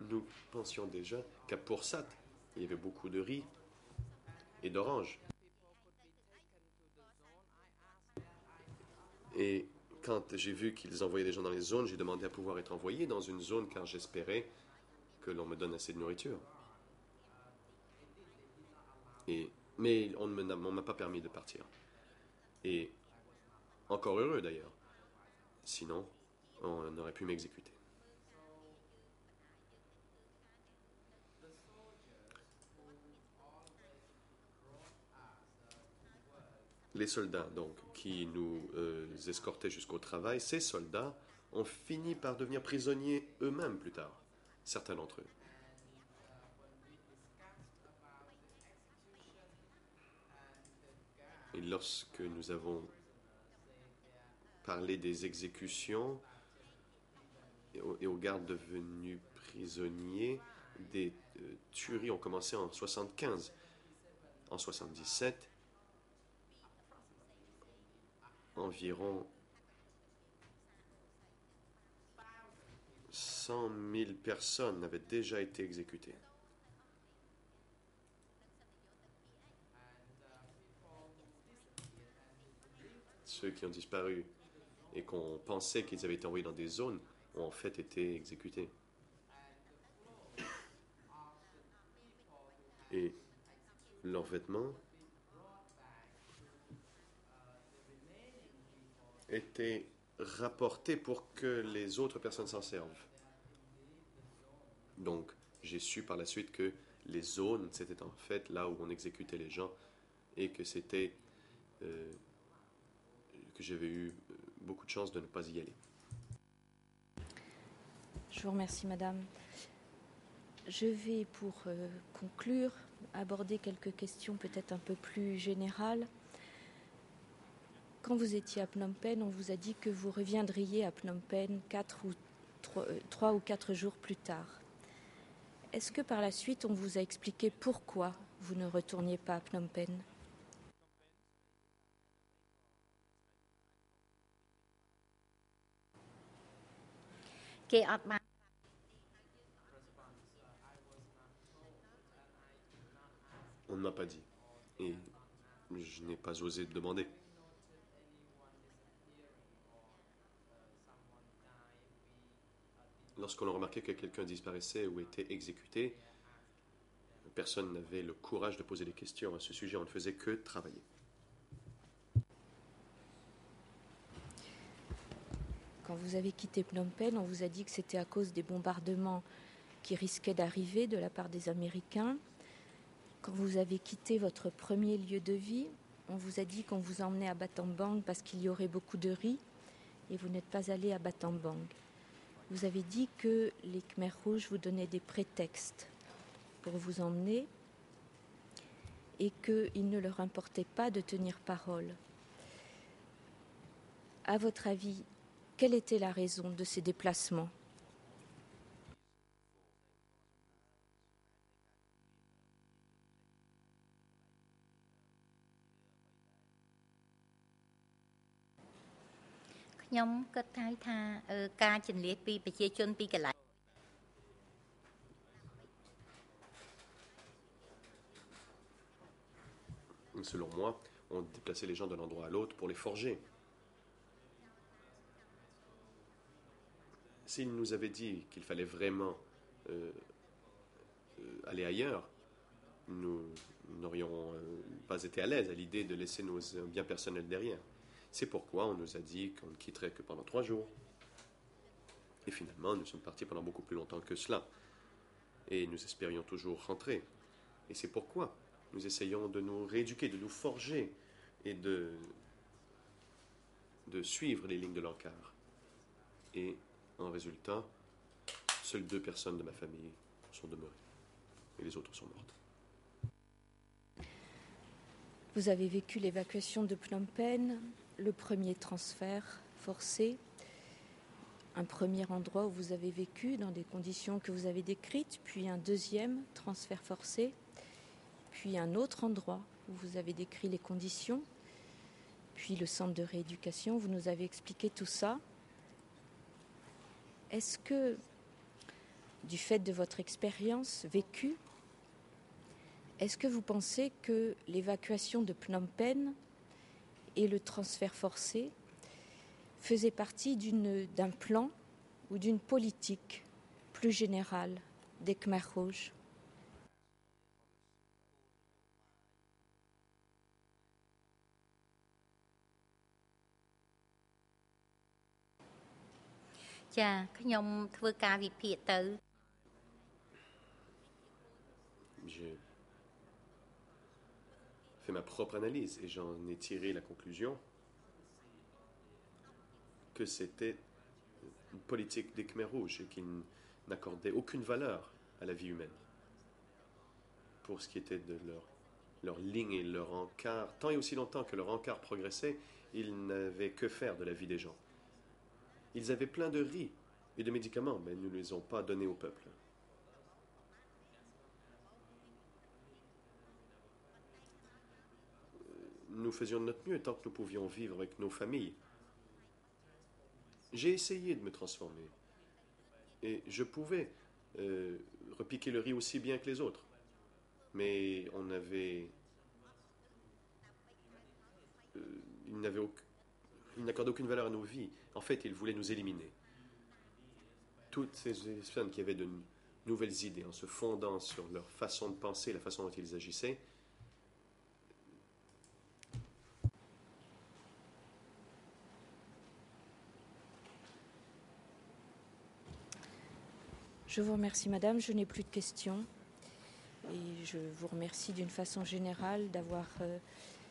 S4: Nous pensions déjà qu'à Poursat, il y avait beaucoup de riz et d'oranges. Et quand j'ai vu qu'ils envoyaient des gens dans les zones, j'ai demandé à pouvoir être envoyé dans une zone car j'espérais que l'on me donne assez de nourriture. Mais on ne m'a pas permis de partir. Et encore heureux d'ailleurs. Sinon, on aurait pu m'exécuter. Les soldats, donc, qui nous escortaient jusqu'au travail, ces soldats ont fini par devenir prisonniers eux-mêmes plus tard, certains d'entre eux. Et lorsque nous avons parlé des exécutions et aux gardes devenus prisonniers, des tueries ont commencé en 1975. En 1977, environ 100 000 personnes avaient déjà été exécutées. Ceux qui ont disparu et qu'on pensait qu'ils avaient été envoyés dans des zones ont en fait été exécutés. Et leurs vêtements étaient rapportés pour que les autres personnes s'en servent. Donc, j'ai su par la suite que les zones, c'était en fait là où on exécutait les gens et que c'était que j'avais eu beaucoup de chances de ne pas y aller.
S1: Je vous remercie, madame. Je vais, pour conclure, aborder quelques questions peut-être un peu plus générales. Quand vous étiez à Phnom Penh, on vous a dit que vous reviendriez à Phnom Penh 3 ou 4 jours plus tard. Est-ce que par la suite, on vous a expliqué pourquoi vous ne retourniez pas à Phnom Penh?
S4: On ne m'a pas dit. Et je n'ai pas osé demander. Lorsqu'on a remarqué que quelqu'un disparaissait ou était exécuté, personne n'avait le courage de poser des questions à ce sujet. On ne faisait que travailler.
S1: Quand vous avez quitté Phnom Penh, on vous a dit que c'était à cause des bombardements qui risquaient d'arriver de la part des Américains. Quand vous avez quitté votre premier lieu de vie, on vous a dit qu'on vous emmenait à Battambang parce qu'il y aurait beaucoup de riz et vous n'êtes pas allé à Battambang. Vous avez dit que les Khmers rouges vous donnaient des prétextes pour vous emmener et qu'il ne leur importait pas de tenir parole. À votre avis, quelle était la raison de ces déplacements?
S4: Selon moi, on déplaçait les gens d'un endroit à l'autre pour les forger. S'ils nous avaient dit qu'il fallait vraiment aller ailleurs, nous n'aurions pas été à l'aise à l'idée de laisser nos biens personnels derrière. C'est pourquoi on nous a dit qu'on ne quitterait que pendant 3 jours. Et finalement, nous sommes partis pendant beaucoup plus longtemps que cela. Et nous espérions toujours rentrer. Et c'est pourquoi nous essayons de nous rééduquer, de nous forger et de suivre les lignes de l'encart. Et en résultat, seules 2 personnes de ma famille sont demeurées. Et les autres sont mortes.
S1: Vous avez vécu l'évacuation de Phnom Penh, le premier transfert forcé, un premier endroit où vous avez vécu dans des conditions que vous avez décrites, puis un deuxième transfert forcé, puis un autre endroit où vous avez décrit les conditions, puis le centre de rééducation. Vous nous avez expliqué tout ça. Est-ce que, du fait de votre expérience vécue, est-ce que vous pensez que l'évacuation de Phnom Penh et le transfert forcé faisaient partie d'un plan ou d'une politique plus générale des Khmers rouges?
S4: J'ai fait ma propre analyse et j'en ai tiré la conclusion que c'était une politique des Khmers rouges et qu'ils n'accordaient aucune valeur à la vie humaine. Pour ce qui était de leur ligne et leur encart, tant et aussi longtemps que leur encart progressait, ils n'avaient que faire de la vie des gens. Ils avaient plein de riz et de médicaments, mais nous ne les ont pas donnés au peuple. Nous faisions de notre mieux tant que nous pouvions vivre avec nos familles. J'ai essayé de me transformer. Et je pouvais repiquer le riz aussi bien que les autres. Mais ils n'accordaient aucune valeur à nos vies. En fait, ils voulaient nous éliminer. Toutes ces personnes qui avaient de nouvelles idées en se fondant sur leur façon de penser, la façon dont ils agissaient,
S1: Je vous remercie, madame. Je n'ai plus de questions. Et je vous remercie d'une façon générale d'avoir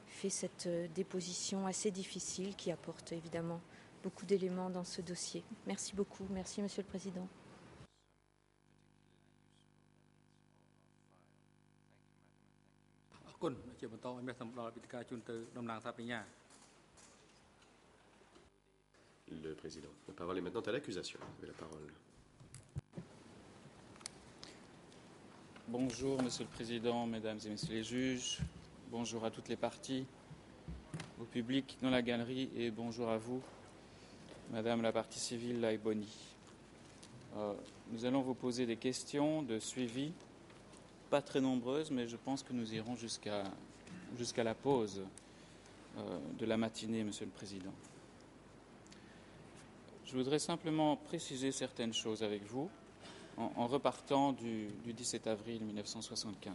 S1: fait cette déposition assez difficile qui apporte évidemment beaucoup d'éléments dans ce dossier. Merci beaucoup. Merci, Monsieur le Président.
S5: អរគុណជាបន្តឲ្យមានសម្រាប់វិទ្យការជូនទៅតំណាងសាបញ្ញា
S4: Le président. La parole est maintenant à l'accusation. Vous avez la parole.
S6: Bonjour, Monsieur le Président, Mesdames et Messieurs les juges. Bonjour à toutes les parties, au public dans la galerie et bonjour à vous, Madame la partie civile Laïboni. Nous allons vous poser des questions de suivi, pas très nombreuses, mais je pense que nous irons jusqu'à la pause de la matinée, Monsieur le Président. Je voudrais simplement préciser certaines choses avec vous en repartant du 17 avril 1975.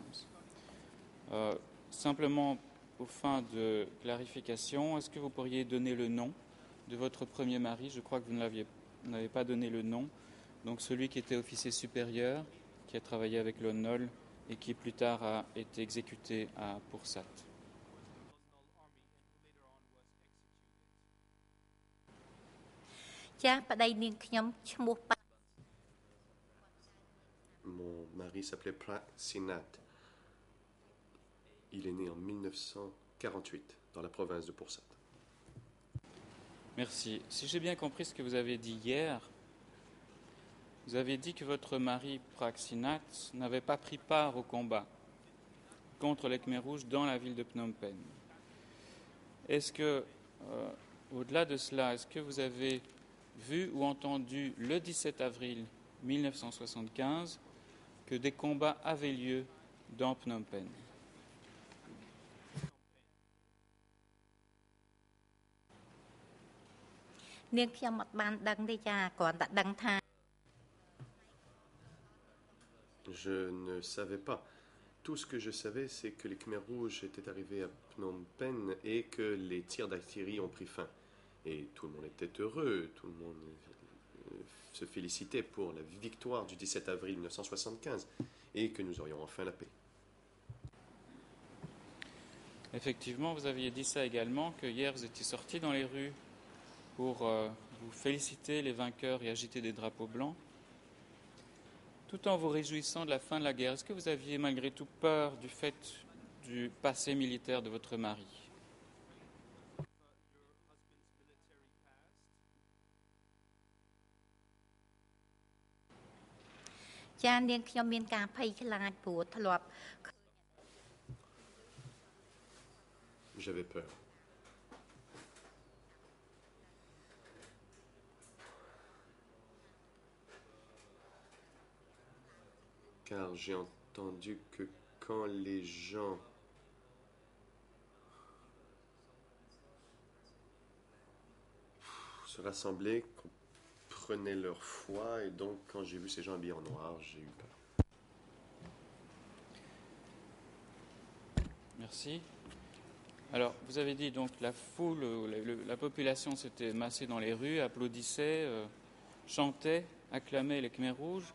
S6: Simplement, aux fins de clarification, est-ce que vous pourriez donner le nom de votre premier mari? Je crois que vous n'avez pas donné le nom. Donc celui qui était officier supérieur, qui a travaillé avec l'ONOL et qui plus tard a été exécuté à Pursat.
S4: Mon mari s'appelait Prasinat. Il est né en 1948 dans la province de Pursat.
S6: Merci. Si j'ai bien compris ce que vous avez dit hier, vous avez dit que votre mari Prasinat n'avait pas pris part au combat contre les Khmers rouges dans la ville de Phnom Penh. Est-ce que, au-delà de cela, est-ce que vous avez vu ou entendu le 17 avril 1975 que des combats avaient lieu dans Phnom Penh?
S4: Je ne savais pas. Tout ce que je savais, c'est que les Khmers rouges étaient arrivés à Phnom Penh et que les tirs d'artillerie ont pris fin. Et tout le monde était heureux, tout le monde se félicitait pour la victoire du 17 avril 1975 et que nous aurions enfin la paix.
S6: Effectivement, vous aviez dit ça également, que hier vous étiez sortis dans les rues pour vous féliciter les vainqueurs et agiter des drapeaux blancs, tout en vous réjouissant de la fin de la guerre. Est-ce que vous aviez malgré tout peur du fait du passé militaire de votre mari?
S4: J'avais peur. Car j'ai entendu que quand les gens se rassemblaient, qu'on prenait leur foi, et donc quand j'ai vu ces gens habillés en noir, j'ai eu peur.
S6: Merci. Alors, vous avez dit donc la foule, la population s'était massée dans les rues, applaudissait, chantait, acclamait les Khmers rouges.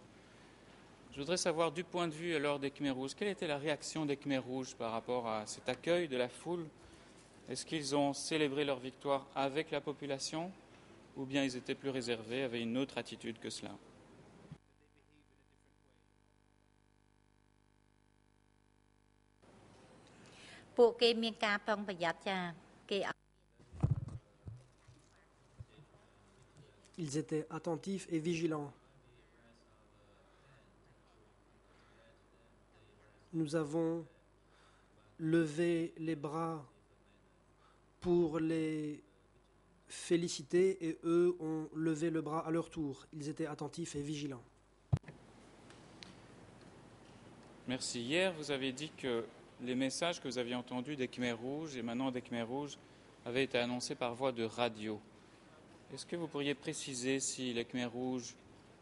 S6: Je voudrais savoir, du point de vue alors des Khmers rouges, quelle était la réaction des Khmers rouges par rapport à cet accueil de la foule? Est-ce qu'ils ont célébré leur victoire avec la population ou bien ils étaient plus réservés, avaient une autre attitude que cela?
S2: Ils étaient attentifs et vigilants. Nous avons levé les bras pour les féliciter et eux ont levé le bras à leur tour. Ils étaient attentifs et vigilants.
S6: Merci. Hier, vous avez dit que les messages que vous aviez entendus des Khmers rouges, émanant des Khmers rouges, avaient été annoncés par voie de radio. Est-ce que vous pourriez préciser si les Khmers rouges,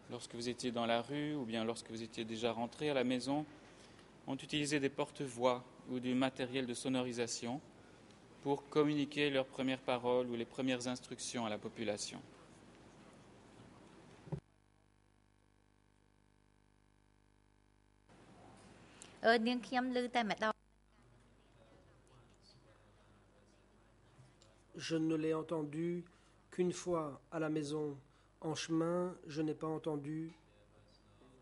S6: lorsque vous étiez dans la rue ou bien lorsque vous étiez déjà rentré à la maison, ont utilisé des porte-voix ou du matériel de sonorisation pour communiquer leurs premières paroles ou les premières instructions à la population?
S2: Je ne l'ai entendu qu'une fois à la maison, en chemin, je n'ai pas entendu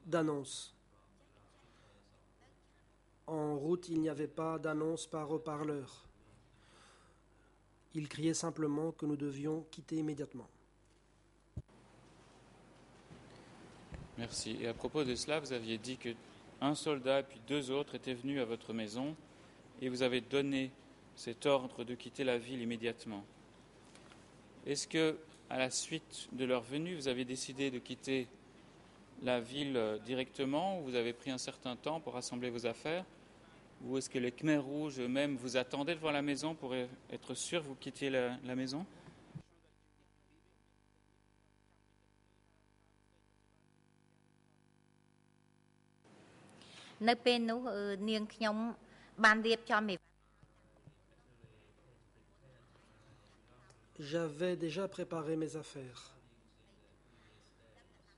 S2: d'annonce. En route, il n'y avait pas d'annonce par haut-parleur. Il criait simplement que nous devions quitter immédiatement.
S6: Merci. Et à propos de cela, vous aviez dit qu'un soldat et puis 2 autres étaient venus à votre maison et vous avez donné cet ordre de quitter la ville immédiatement. Est-ce que, à la suite de leur venue, vous avez décidé de quitter la ville directement ou vous avez pris un certain temps pour rassembler vos affaires? Ou est-ce que les Khmers rouges eux-mêmes vous attendaient devant la maison pour être sûr que vous quittiez la maison?
S3: នៅពេលនោះនាងខ្ញុំបានរៀបចំអី
S2: J'avais déjà préparé mes affaires.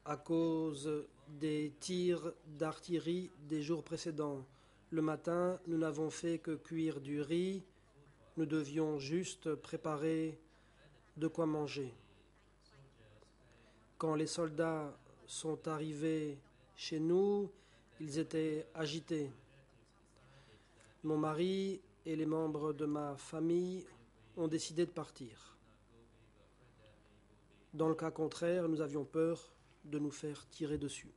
S2: À cause des tirs d'artillerie des jours précédents, le matin, nous n'avons fait que cuire du riz. Nous devions juste préparer de quoi manger. Quand les soldats sont arrivés chez nous, ils étaient agités. Mon mari et les membres de ma famille ont décidé de partir. Dans le cas contraire, nous avions peur de nous faire tirer dessus.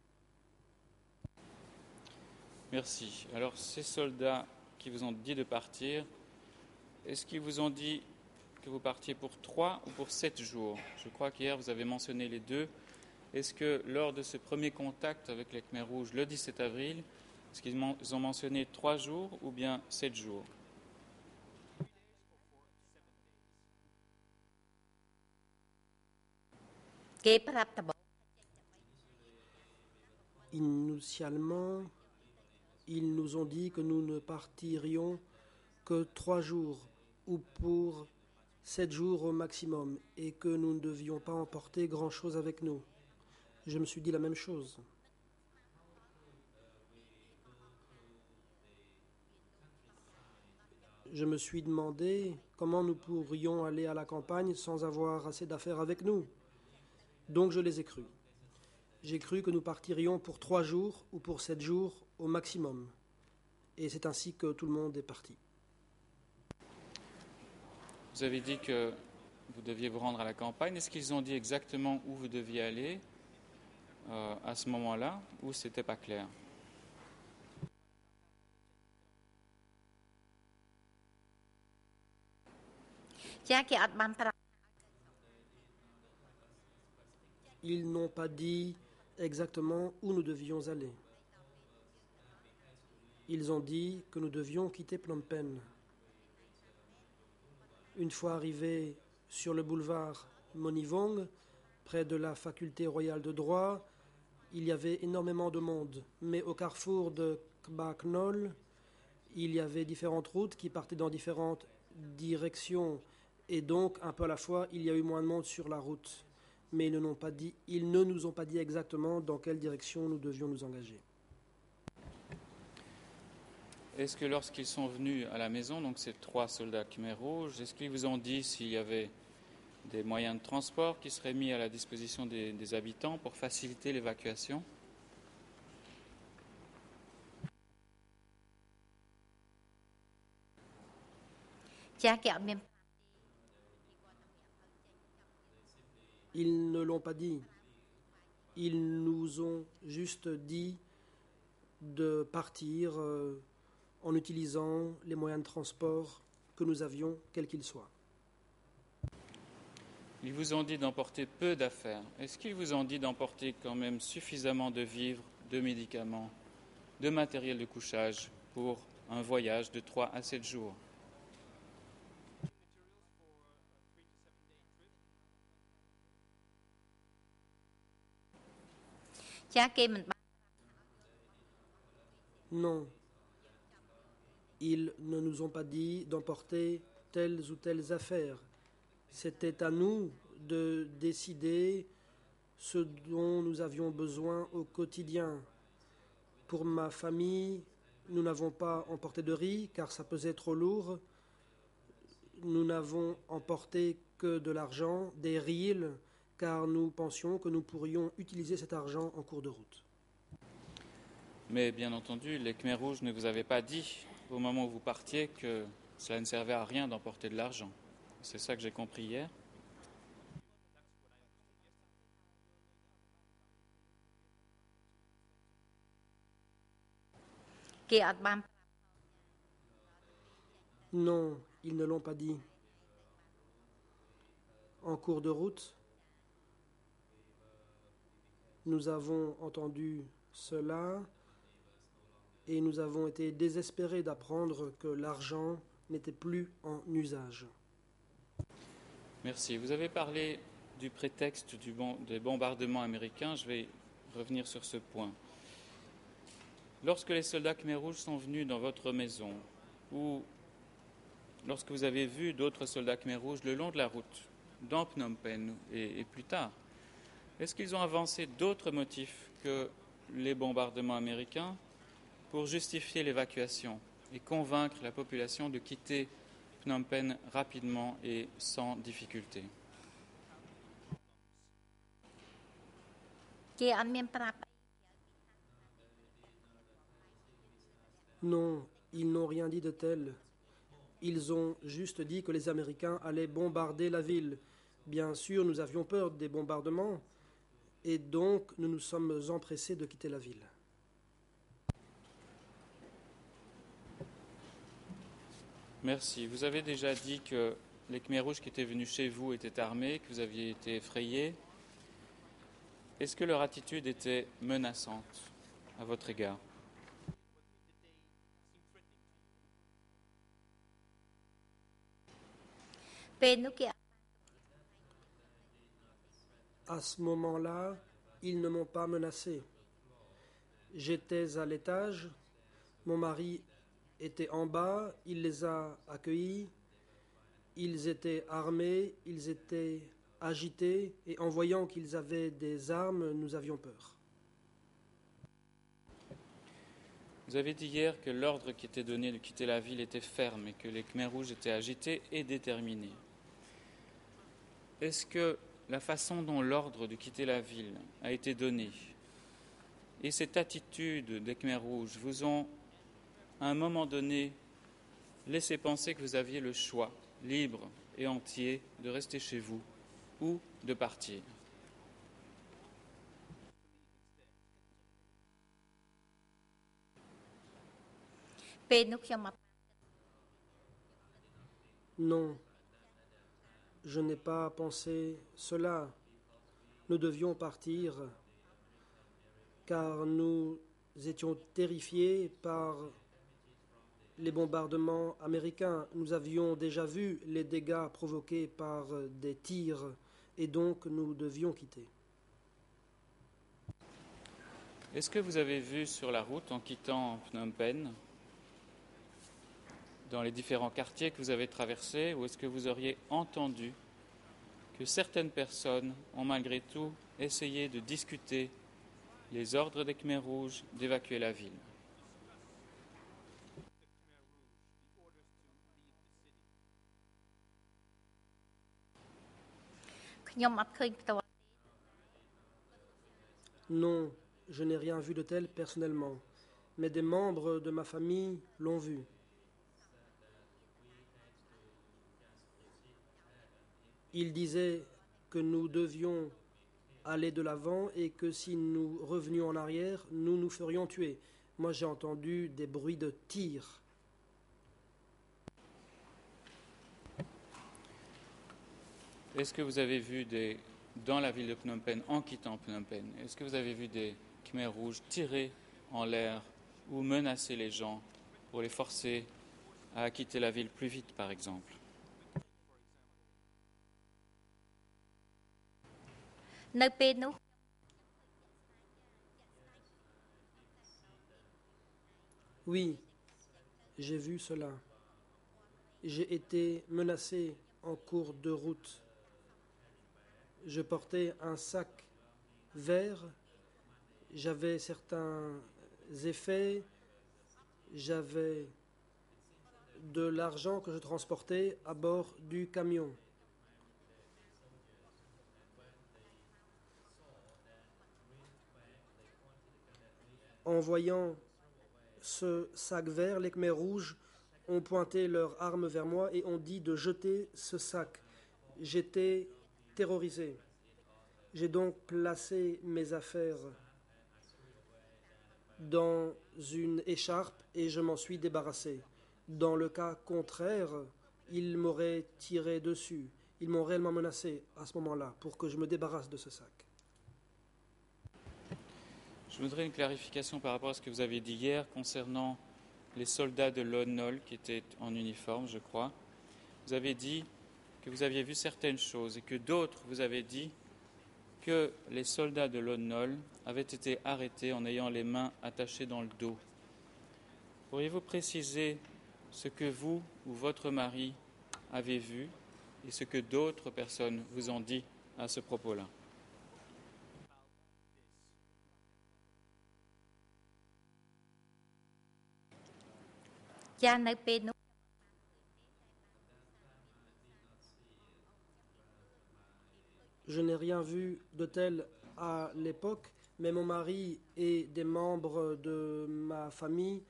S6: Merci. Alors, ces soldats qui vous ont dit de partir, est-ce qu'ils vous ont dit que vous partiez pour 3 ou pour 7 jours? Je crois qu'hier, vous avez mentionné les deux. Est-ce que lors de ce premier contact avec les Khmers rouges, le 17 avril, est-ce qu'ils ont mentionné 3 jours ou bien 7 jours?
S2: Initialement, ils nous ont dit que nous ne partirions que 3 jours ou pour 7 jours au maximum et que nous ne devions pas emporter grand-chose avec nous. Je me suis dit la même chose. Je me suis demandé comment nous pourrions aller à la campagne sans avoir assez d'affaires avec nous. Donc je les ai crus. J'ai cru que nous partirions pour 3 jours ou pour 7 jours au maximum. Et c'est ainsi que tout le monde est parti.
S6: Vous avez dit que vous deviez vous rendre à la campagne. Est-ce qu'ils ont dit exactement où vous deviez aller à ce moment-là ou c'était pas clair?
S2: Ils n'ont pas dit exactement où nous devions aller. Ils ont dit que nous devions quitter Phnom Penh. Une fois arrivés sur le boulevard Monivong, près de la faculté royale de droit, il y avait énormément de monde. Mais au carrefour de Kba Knol, il y avait différentes routes qui partaient dans différentes directions. Et donc, un peu à la fois, il y a eu moins de monde sur la route. Mais ils ne nous ont pas dit exactement dans quelle direction nous devions nous engager.
S6: Est-ce que lorsqu'ils sont venus à la maison, donc ces 3 soldats Khmers rouges, est-ce qu'ils vous ont dit s'il y avait des moyens de transport qui seraient mis à la disposition des habitants pour faciliter l'évacuation?
S2: Ils ne l'ont pas dit. Ils nous ont juste dit de partir en utilisant les moyens de transport que nous avions, quels qu'ils soient.
S6: Ils vous ont dit d'emporter peu d'affaires. Est-ce qu'ils vous ont dit d'emporter quand même suffisamment de vivres, de médicaments, de matériel de couchage pour un voyage de 3 à 7 jours?
S2: Non. Ils ne nous ont pas dit d'emporter telles ou telles affaires. C'était à nous de décider ce dont nous avions besoin au quotidien. Pour ma famille, nous n'avons pas emporté de riz car ça pesait trop lourd. nous n'avons emporté que de l'argent, des riels, car nous pensions que nous pourrions utiliser cet argent en cours de route.
S6: Mais bien entendu, les Khmers rouges ne vous avaient pas dit, au moment où vous partiez, que cela ne servait à rien d'emporter de l'argent. C'est ça que j'ai compris hier.
S2: Non, ils ne l'ont pas dit. En cours de route, nous avons entendu cela et nous avons été désespérés d'apprendre que l'argent n'était plus en usage.
S6: Merci. Vous avez parlé du prétexte des bombardements américains. Je vais revenir sur ce point. Lorsque les soldats Khmers rouges sont venus dans votre maison, ou lorsque vous avez vu d'autres soldats Khmers rouges le long de la route, dans Phnom Penh et plus tard, est-ce qu'ils ont avancé d'autres motifs que les bombardements américains pour justifier l'évacuation et convaincre la population de quitter Phnom Penh rapidement et sans difficulté?
S2: Non, ils n'ont rien dit de tel. Ils ont juste dit que les Américains allaient bombarder la ville. Bien sûr, nous avions peur des bombardements, et donc nous nous sommes empressés de quitter la ville.
S6: Merci. Vous avez déjà dit que les Khmers rouges qui étaient venus chez vous étaient armés, que vous aviez été effrayés. Est-ce que leur attitude était menaçante à votre égard?
S2: À ce moment-là, ils ne m'ont pas menacé. J'étais à l'étage, mon mari était en bas, il les a accueillis, ils étaient armés, ils étaient agités, et en voyant qu'ils avaient des armes, nous avions peur.
S6: Vous avez dit hier que l'ordre qui était donné de quitter la ville était ferme et que les Khmers rouges étaient agités et déterminés. Est-ce que la façon dont l'ordre de quitter la ville a été donné et cette attitude des Khmers rouges vous ont, à un moment donné, laissé penser que vous aviez le choix, libre et entier, de rester chez vous ou de partir?
S2: Non, je n'ai pas pensé cela. Nous devions partir car nous étions terrifiés par les bombardements américains. Nous avions déjà vu les dégâts provoqués par des tirs et donc nous devions quitter.
S6: Est-ce que vous avez vu sur la route, en quittant Phnom Penh, dans les différents quartiers que vous avez traversés, ou est-ce que vous auriez entendu que certaines personnes ont malgré tout essayé de discuter les ordres des Khmers rouges d'évacuer la ville?
S2: Non, je n'ai rien vu de tel personnellement, mais des membres de ma famille l'ont vu. Ils disaient que nous devions aller de l'avant et que si nous revenions en arrière, nous nous ferions tuer. Moi, j'ai entendu des bruits de tirs.
S6: Est-ce que vous avez vu dans la ville de Phnom Penh, en quittant Phnom Penh, est-ce que vous avez vu des Khmers rouges tirer en l'air ou menacer les gens pour les forcer à quitter la ville plus vite, par exemple?
S2: Oui, j'ai vu cela. J'ai été menacé en cours de route. Je portais un sac vert, j'avais certains effets, j'avais de l'argent que je transportais à bord du camion. En voyant ce sac vert, les Khmers rouges ont pointé leurs armes vers moi et ont dit de jeter ce sac. J'étais terrorisé. J'ai donc placé mes affaires dans une écharpe et je m'en suis débarrassé. Dans le cas contraire, ils m'auraient tiré dessus. Ils m'ont réellement menacé à ce moment-là pour que je me débarrasse de ce sac.
S6: Je voudrais une clarification par rapport à ce que vous avez dit hier concernant les soldats de Lon Nol qui étaient en uniforme, je crois. Vous avez dit que vous aviez vu certaines choses et que d'autres, vous avez dit que les soldats de Lon Nol avaient été arrêtés en ayant les mains attachées dans le dos. Pourriez-vous préciser ce que vous ou votre mari avez vu et ce que d'autres personnes vous ont dit à ce propos-là?
S2: Je n'ai rien vu de tel à l'époque, mais mon mari et des membres de ma famille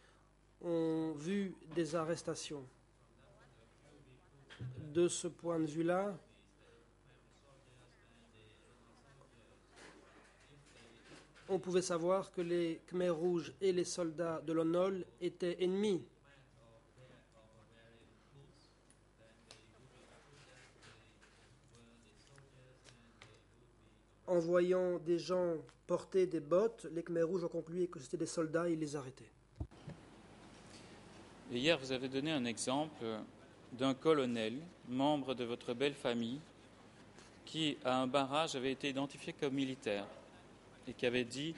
S2: ont vu des arrestations. De ce point de vue-là, on pouvait savoir que les Khmers rouges et les soldats de Lon Nol étaient ennemis. En voyant des gens porter des bottes, les Khmers rouges ont conclu que c'était des soldats et ils les arrêtaient.
S6: Et hier, vous avez donné un exemple d'un colonel, membre de votre belle famille, qui, à un barrage, avait été identifié comme militaire et qui avait dû,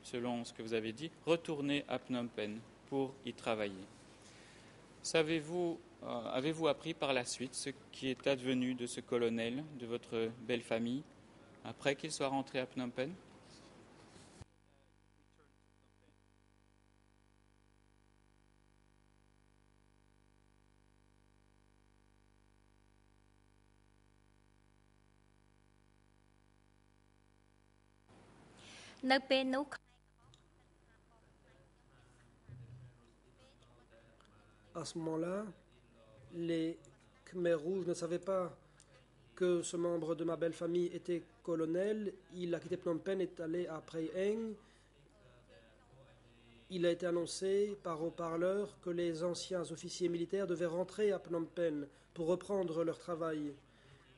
S6: selon ce que vous avez dit, retourner à Phnom Penh pour y travailler. Avez-vous appris par la suite ce qui est advenu de ce colonel, de votre belle famille, après qu'il soit rentré à Phnom Penh?
S2: À ce moment-là, les Khmers rouges ne savaient pas que ce membre de ma belle famille était colonel. Il a quitté Phnom Penh et est allé à Prey Eng. Il a été annoncé par haut-parleur que les anciens officiers militaires devaient rentrer à Phnom Penh pour reprendre leur travail.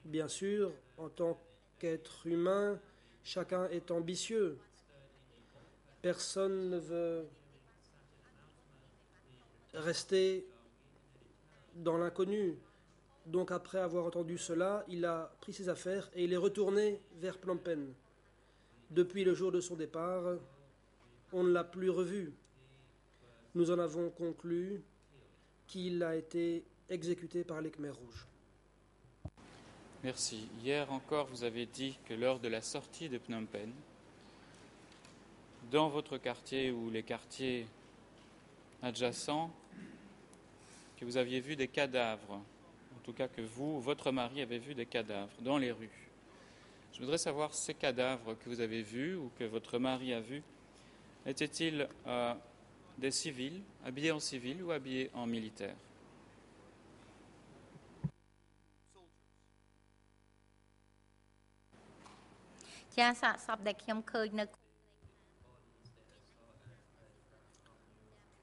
S2: Bien sûr, en tant qu'être humain, chacun est ambitieux. Personne ne veut rester dans l'inconnu. Donc après avoir entendu cela, il a pris ses affaires et il est retourné vers Phnom Penh. Depuis le jour de son départ, on ne l'a plus revu. Nous en avons conclu qu'il a été exécuté par les Khmers rouges.
S6: Merci. Hier encore, vous avez dit que lors de la sortie de Phnom Penh, dans votre quartier ou les quartiers adjacents, que vous aviez vu des cadavres, en tout cas que vous, votre mari, avez vu des cadavres dans les rues. Je voudrais savoir ces cadavres que vous avez vus ou que votre mari a vus, étaient-ils des civils, habillés en civil ou habillés en militaire?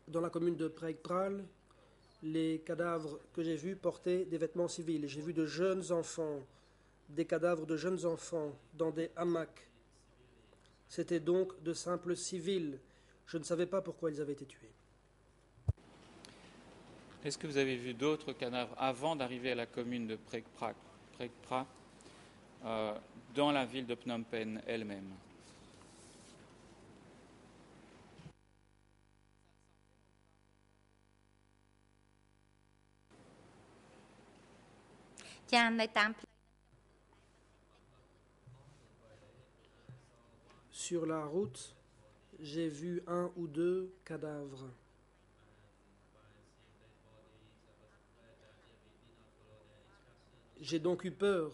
S2: Dans la commune de Preg Pral, les cadavres que j'ai vus portaient des vêtements civils. J'ai vu de jeunes enfants, des cadavres de jeunes enfants dans des hamacs. C'étaient donc de simples civils. Je ne savais pas pourquoi ils avaient été tués.
S6: Est-ce que vous avez vu d'autres cadavres avant d'arriver à la commune de Preg Pra, dans la ville de Phnom Penh elle-même?
S2: Sur la route, j'ai vu 1 ou 2 cadavres. J'ai donc eu peur.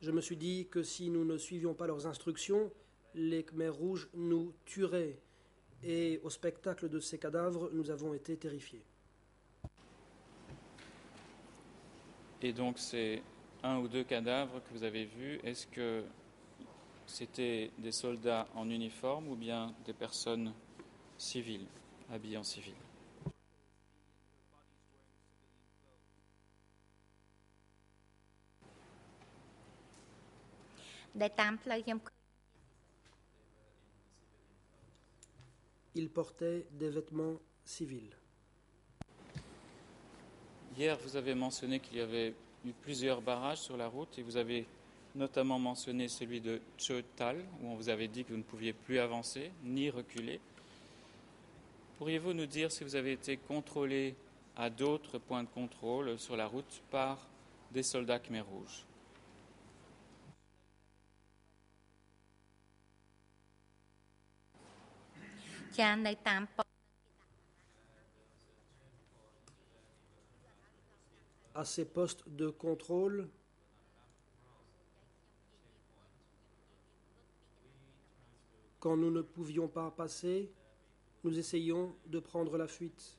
S2: Je me suis dit que si nous ne suivions pas leurs instructions, les Khmers rouges nous tueraient. Et au spectacle de ces cadavres, nous avons été terrifiés.
S6: Et donc, c'est un ou deux cadavres que vous avez vus. Est-ce que c'était des soldats en uniforme ou bien des personnes civiles, habillées en civil?
S3: ដែលតាមផ្លូវខ្ញុំ
S2: Ils portaient des vêtements civils.
S6: Hier, vous avez mentionné qu'il y avait eu plusieurs barrages sur la route et vous avez notamment mentionné celui de Chotal, où on vous avait dit que vous ne pouviez plus avancer ni reculer. Pourriez-vous nous dire si vous avez été contrôlé à d'autres points de contrôle sur la route par des soldats Khmer rouges?
S2: À ces postes de contrôle, quand nous ne pouvions pas passer, nous essayions de prendre la fuite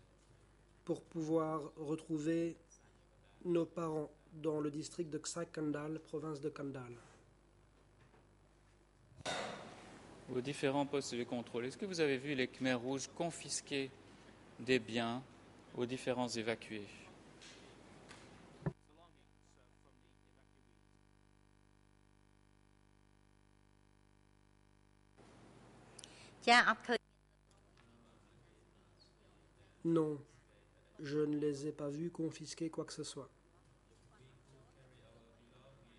S2: pour pouvoir retrouver nos parents dans le district de Ksak Kandal, province de Kandal.
S6: Aux différents postes de contrôle, est-ce que vous avez vu les Khmer rouges confisquer des biens aux différents évacués?
S2: Non, je ne les ai pas vus confisquer quoi que ce soit.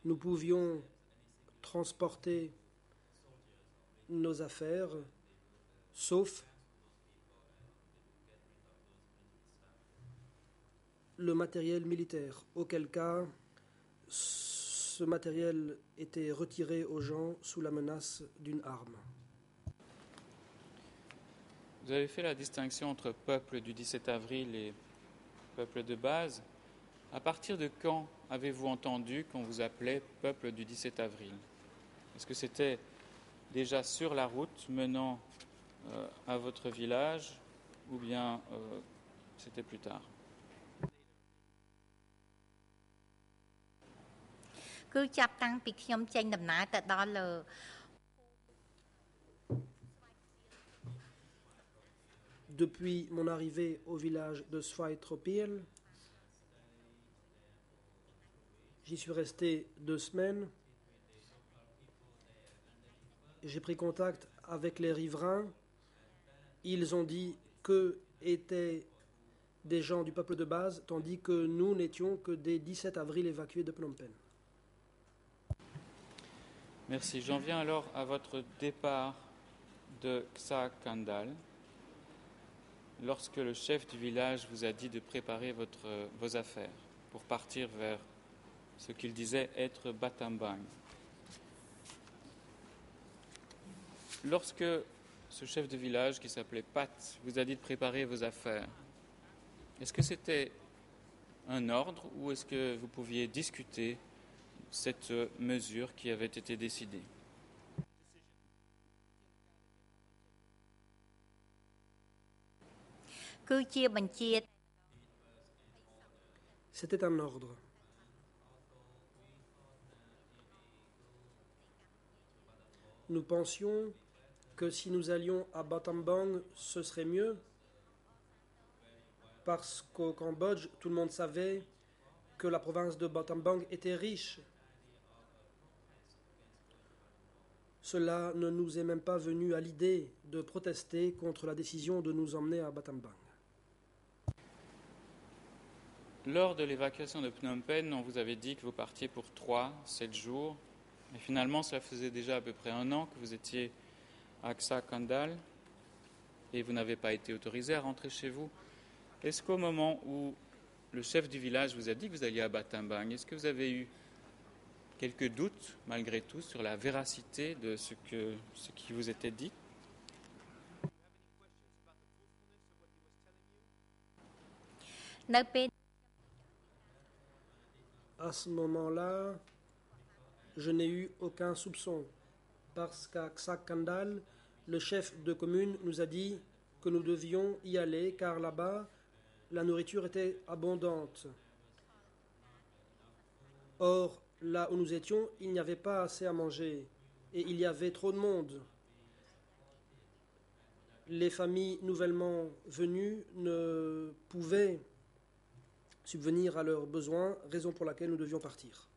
S2: Nous pouvions transporter nos affaires, sauf le matériel militaire, auquel cas ce matériel était retiré aux gens sous la menace d'une arme.
S6: Vous avez fait la distinction entre peuple du 17 avril et peuple de base. À partir de quand avez-vous entendu qu'on vous appelait peuple du 17 avril? Est-ce que c'était déjà sur la route menant à votre village ou bien c'était plus tard?
S2: Depuis mon arrivée au village de Svaitropil, j'y suis resté 2 semaines. J'ai pris contact avec les riverains. Ils ont dit qu'eux étaient des gens du peuple de base, tandis que nous n'étions que des 17 avril évacués de Phnom Penh.
S6: Merci. J'en viens alors à votre départ de Ksak Kandal. Lorsque le chef du village vous a dit de préparer vos affaires pour partir vers ce qu'il disait être Battambang. Lorsque ce chef de village qui s'appelait Pat vous a dit de préparer vos affaires, est-ce que c'était un ordre ou est-ce que vous pouviez discuter cette mesure qui avait été décidée?
S2: C'était un ordre. Nous pensions que si nous allions à Battambang, ce serait mieux, parce qu'au Cambodge, tout le monde savait que la province de Battambang était riche. Cela ne nous est même pas venu à l'idée de protester contre la décision de nous emmener à Battambang.
S6: Lors de l'évacuation de Phnom Penh, on vous avait dit que vous partiez pour 3-7 jours. Et finalement, cela faisait déjà à peu près 1 an que vous étiez à Ksak Kandal et vous n'avez pas été autorisé à rentrer chez vous. Est-ce qu'au moment où le chef du village vous a dit que vous alliez à Battambang, est-ce que vous avez eu quelques doutes, malgré tout, sur la véracité de ce qui vous était dit?
S2: À ce moment-là, je n'ai eu aucun soupçon, parce qu'à Ksakandal, le chef de commune nous a dit que nous devions y aller, car là-bas, la nourriture était abondante. Or, là où nous étions, il n'y avait pas assez à manger, et il y avait trop de monde. Les familles nouvellement venues ne pouvaient subvenir à leurs besoins, raison pour laquelle nous devions partir.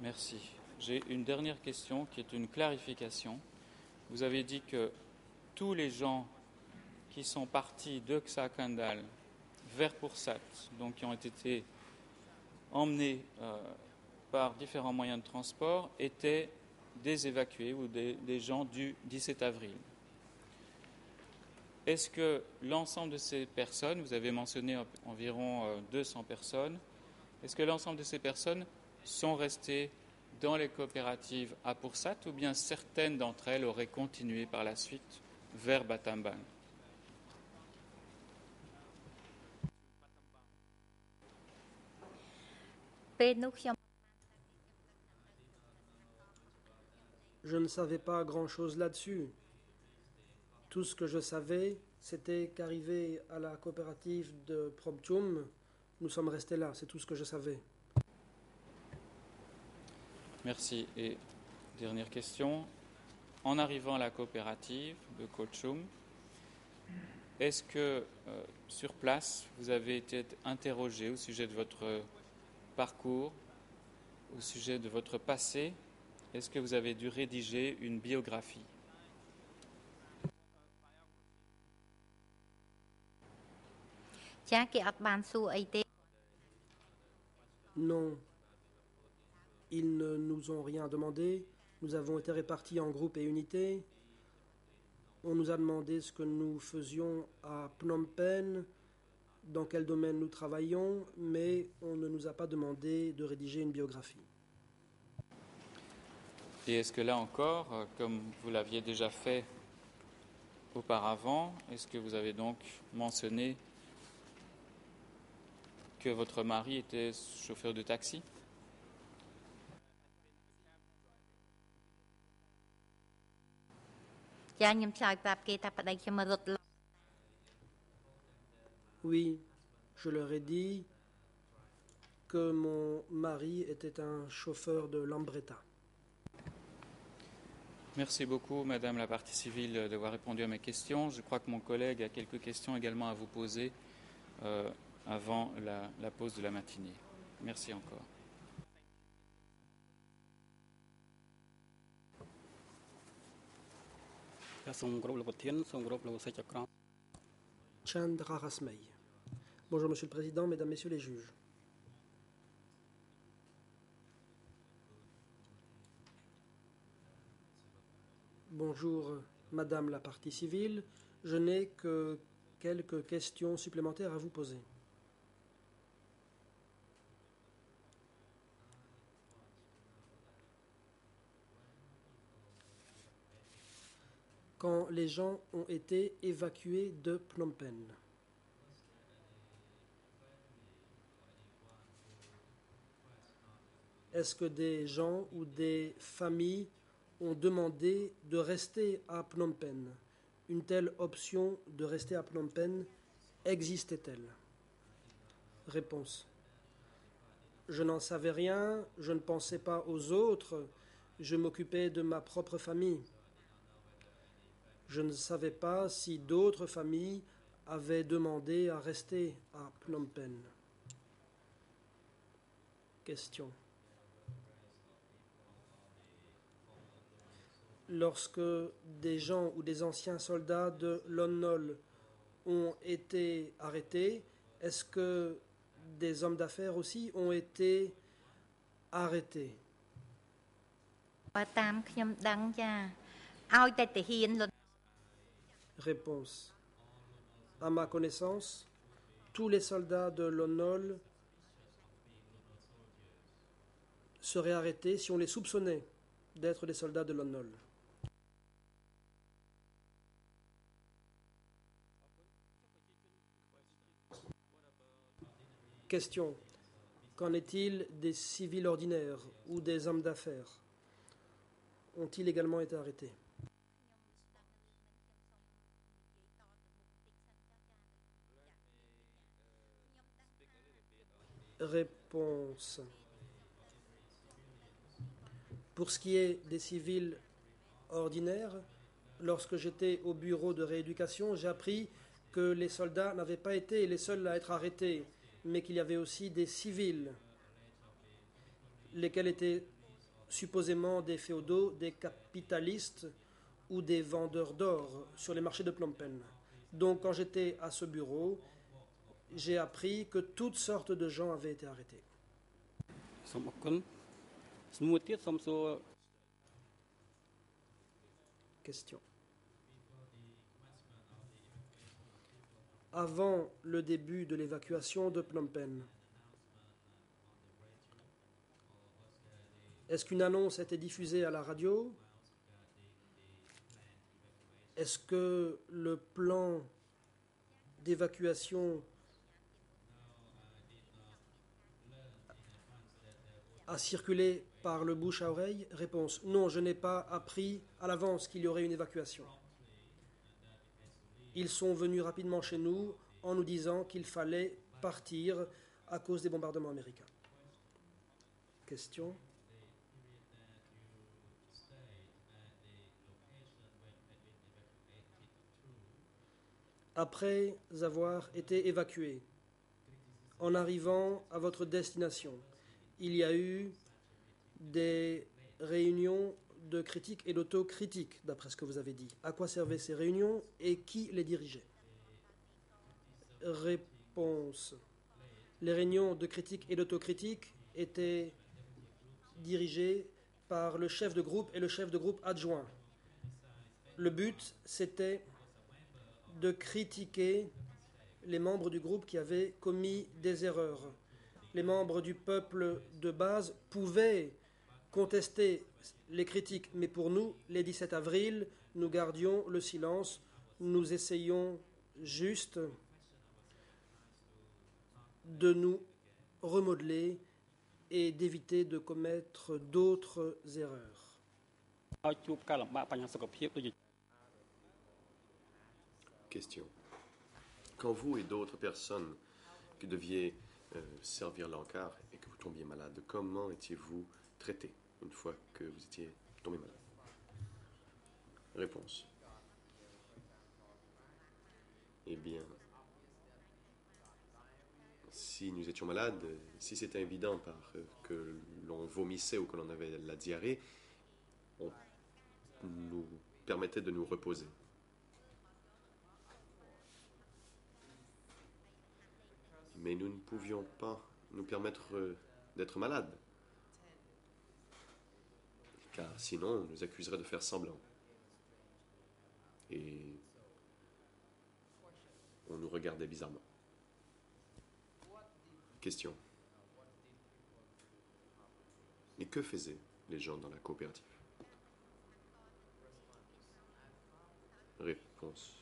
S6: Merci. J'ai une dernière question qui est une clarification. Vous avez dit que tous les gens qui sont partis de Ksakandal vers Pursat, donc qui ont été emmenés par différents moyens de transport, étaient des évacués ou des gens du 17 avril. Est-ce que l'ensemble de ces personnes, vous avez mentionné environ 200 personnes, est-ce que l'ensemble de ces personnes sont restées dans les coopératives à Pursat ou bien certaines d'entre elles auraient continué par la suite vers Battambang?
S2: Je ne savais pas grand-chose là-dessus. Tout ce que je savais, c'était qu'arrivé à la coopérative de Promtium, nous sommes restés là. C'est tout ce que je savais.
S6: Merci. Et dernière question. En arrivant à la coopérative de Kochum, est-ce que sur place, vous avez été interrogé au sujet de votre parcours, au sujet de votre passé? Est-ce que vous avez dû rédiger une biographie?
S2: Non, ils ne nous ont rien demandé. Nous avons été répartis en groupes et unités. On nous a demandé ce que nous faisions à Phnom Penh, dans quel domaine nous travaillions, mais on ne nous a pas demandé de rédiger une biographie.
S6: Et est-ce que là encore, comme vous l'aviez déjà fait auparavant, est-ce que vous avez donc mentionné que votre mari était chauffeur de taxi?
S2: Oui, je leur ai dit que mon mari était un chauffeur de Lambretta.
S6: Merci beaucoup, Madame la partie civile, d'avoir répondu à mes questions. Je crois que mon collègue a quelques questions également à vous poser avant la pause de la matinée. Merci encore.
S2: Chandra Rasmei. Bonjour Monsieur le Président, Mesdames, Messieurs les juges. Bonjour Madame la partie civile. Je n'ai que quelques questions supplémentaires à vous poser. Quand les gens ont été évacués de Phnom Penh, est-ce que des gens ou des familles ont demandé de rester à Phnom Penh? Une telle option de rester à Phnom Penh existait-elle? Réponse. Je n'en savais rien, je ne pensais pas aux autres, je m'occupais de ma propre famille. Je ne savais pas si d'autres familles avaient demandé à rester à Phnom Penh. Question. Lorsque des gens ou des anciens soldats de Lon Nol ont été arrêtés, est-ce que des hommes d'affaires aussi ont été arrêtés? Réponse. À ma connaissance, tous les soldats de Lon Nol seraient arrêtés si on les soupçonnait d'être des soldats de Lon Nol. Question. Qu'en est-il des civils ordinaires ou des hommes d'affaires? Ont-ils également été arrêtés? Réponse. Pour ce qui est des civils ordinaires, lorsque j'étais au bureau de rééducation, j'ai appris que les soldats n'avaient pas été les seuls à être arrêtés, mais qu'il y avait aussi des civils, lesquels étaient supposément des féodaux, des capitalistes ou des vendeurs d'or sur les marchés de Phnom Penh. Donc quand j'étais à ce bureau, j'ai appris que toutes sortes de gens avaient été arrêtés.
S7: សូមអរគុណសំណួរទៀតសូមសួរ
S2: Question. Avant le début de l'évacuation de Phnom Penh, est-ce qu'une annonce a été diffusée à la radio? Est-ce que le plan d'évacuation a circulé par le bouche à oreille? Réponse. Non, je n'ai pas appris à l'avance qu'il y aurait une évacuation. Ils sont venus rapidement chez nous en nous disant qu'il fallait partir à cause des bombardements américains. Question. Après avoir été évacué, en arrivant à votre destination, il y a eu des réunions de critique et d'autocritique, d'après ce que vous avez dit. À quoi servaient ces réunions et qui les dirigeait? Réponse. Les réunions de critique et d'autocritique étaient dirigées par le chef de groupe et le chef de groupe adjoint. Le but, c'était de critiquer les membres du groupe qui avaient commis des erreurs. Les membres du peuple de base pouvaient contester les critiques, mais pour nous, les 17 avril, nous gardions le silence, nous essayons juste de nous remodeler et d'éviter de commettre d'autres erreurs.
S7: ឲ្យជួបការលំបាកបញ្ហាសុខភាពដូចជា
S4: Question. Quand vous et d'autres personnes qui deviez servir l'encart et que vous tombiez malade, comment étiez-vous traité une fois que vous étiez tombé malade? Réponse. Eh bien, si nous étions malades, si c'était évident que l'on vomissait ou que l'on avait la diarrhée, on nous permettait de nous reposer. Mais nous ne pouvions pas nous permettre d'être malades, car sinon on nous accuserait de faire semblant. Et on nous regardait bizarrement. Question. Et que faisaient les gens dans la coopérative? Réponse.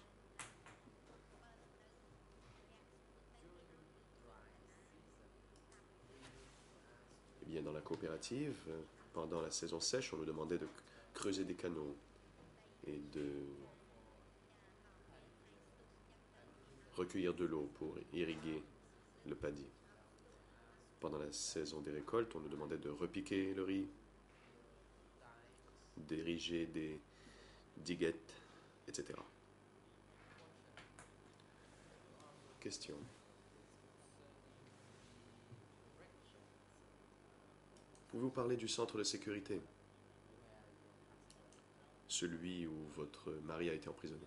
S4: Eh bien, dans la coopérative, pendant la saison sèche, on nous demandait de creuser des canaux et de recueillir de l'eau pour irriguer le paddy. Pendant la saison des récoltes, on nous demandait de repiquer le riz, d'ériger des diguettes, etc. Question. Pouvez-vous parler du centre de sécurité? Celui où votre mari a été emprisonné.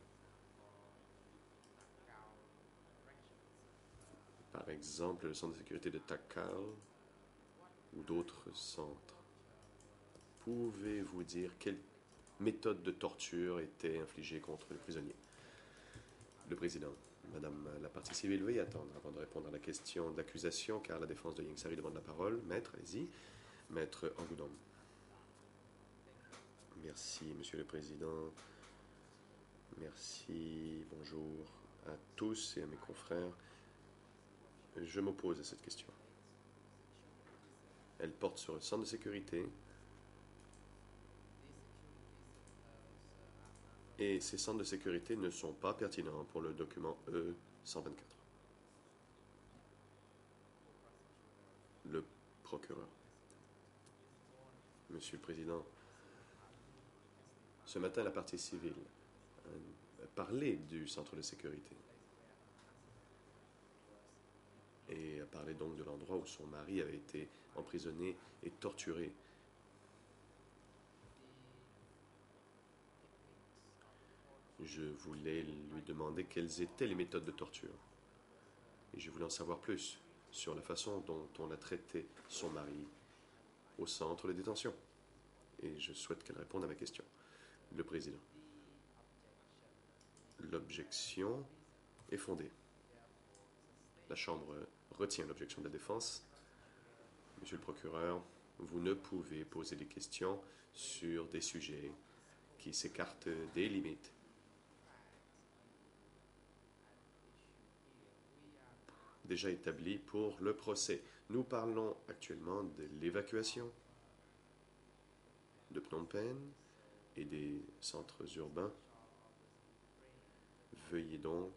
S4: Par exemple, le centre de sécurité de Takal ou d'autres centres. Pouvez-vous dire quelle méthode de torture était infligée contre les prisonniers? Le président. Madame la partie civile, veuillez attendre avant de répondre à la question d'accusation, car la défense de Yang Sari demande la parole. Maître, allez-y. Maître Angoudom. Merci, Monsieur le Président. Merci, bonjour à tous et à mes confrères. Je m'oppose à cette question. Elle porte sur le centre de sécurité. Et ces centres de sécurité ne sont pas pertinents pour le document E124. Le procureur. Monsieur le Président, ce matin, la partie civile a parlé du centre de sécurité. Et a parlé donc de l'endroit où son mari avait été emprisonné et torturé. Je voulais lui demander quelles étaient les méthodes de torture. Et je voulais en savoir plus sur la façon dont on a traité son mari au centre de détention. Et je souhaite qu'elle réponde à ma question. Le Président. L'objection est fondée. La Chambre retient l'objection de la défense. Monsieur le procureur, vous ne pouvez poser des questions sur des sujets qui s'écartent des limites déjà établies pour le procès. Nous parlons actuellement de l'évacuation de Phnom Penh et des centres urbains. Veuillez donc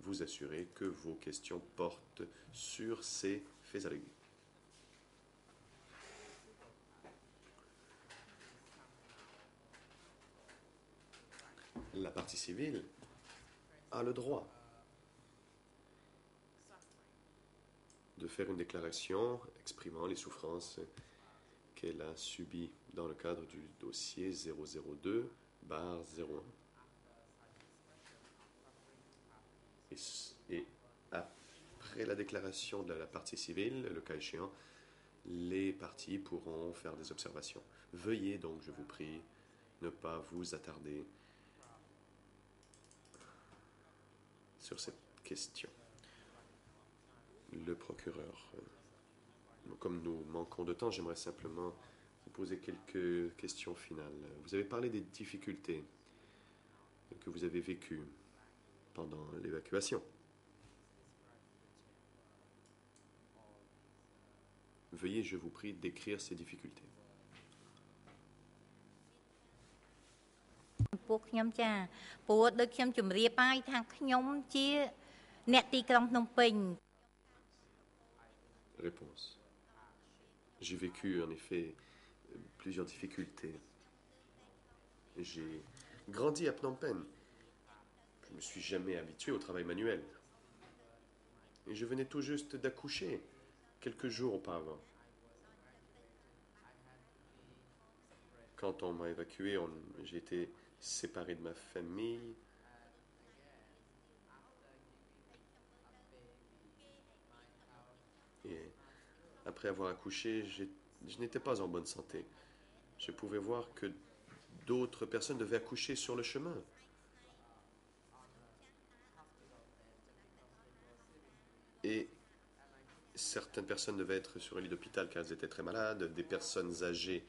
S4: vous assurer que vos questions portent sur ces faits allégués. La partie civile a le droit de faire une déclaration exprimant les souffrances qu'elle a subies dans le cadre du dossier 002/01. Et après la déclaration de la partie civile, le cas échéant, les parties pourront faire des observations. Veuillez donc, je vous prie, ne pas vous attarder sur cette question. Le procureur, comme nous manquons de temps, j'aimerais simplement vous poser quelques questions finales. Vous avez parlé des difficultés que vous avez vécues pendant l'évacuation. Veuillez, je vous prie, décrire ces difficultés.
S3: ពួកខ្ញុំចាព្រោះដូចខ្ញុំជម្រាបហើយថាខ្ញុំជាអ្នកទីក្រុងភ្នំពេញ
S4: Réponse. J'ai vécu en effet plusieurs difficultés. J'ai grandi à Phnom Penh. Je ne me suis jamais habitué au travail manuel. Et je venais tout juste d'accoucher quelques jours auparavant. Quand on m'a évacué, j'ai été séparé de ma famille. Et après avoir accouché, je n'étais pas en bonne santé. Je pouvais voir que d'autres personnes devaient accoucher sur le chemin. Et certaines personnes devaient être sur un lit d'hôpital car elles étaient très malades. Des personnes âgées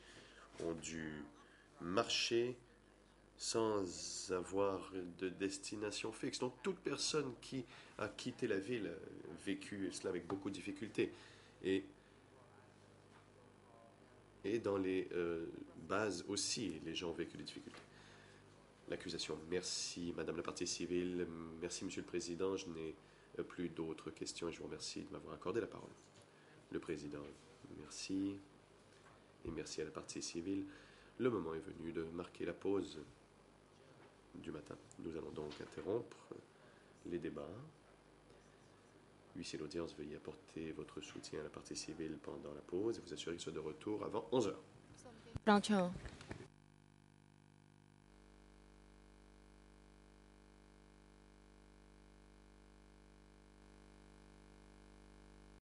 S4: ont dû marcher sans avoir de destination fixe. Donc toute personne qui a quitté la ville a vécu cela avec beaucoup de difficultés. Et dans les bases aussi, les gens ont vécu des difficultés. L'accusation. Merci, Madame la partie civile. Merci, Monsieur le Président. Je n'ai plus d'autres questions et je vous remercie de m'avoir accordé la parole. Le Président, merci. Et merci à la partie civile. Le moment est venu de marquer la pause du matin. Nous allons donc interrompre les débats. Huissier d'audience, veuillez apporter votre soutien à la partie civile pendant la pause et vous assurer qu'ils soient de retour avant 11h.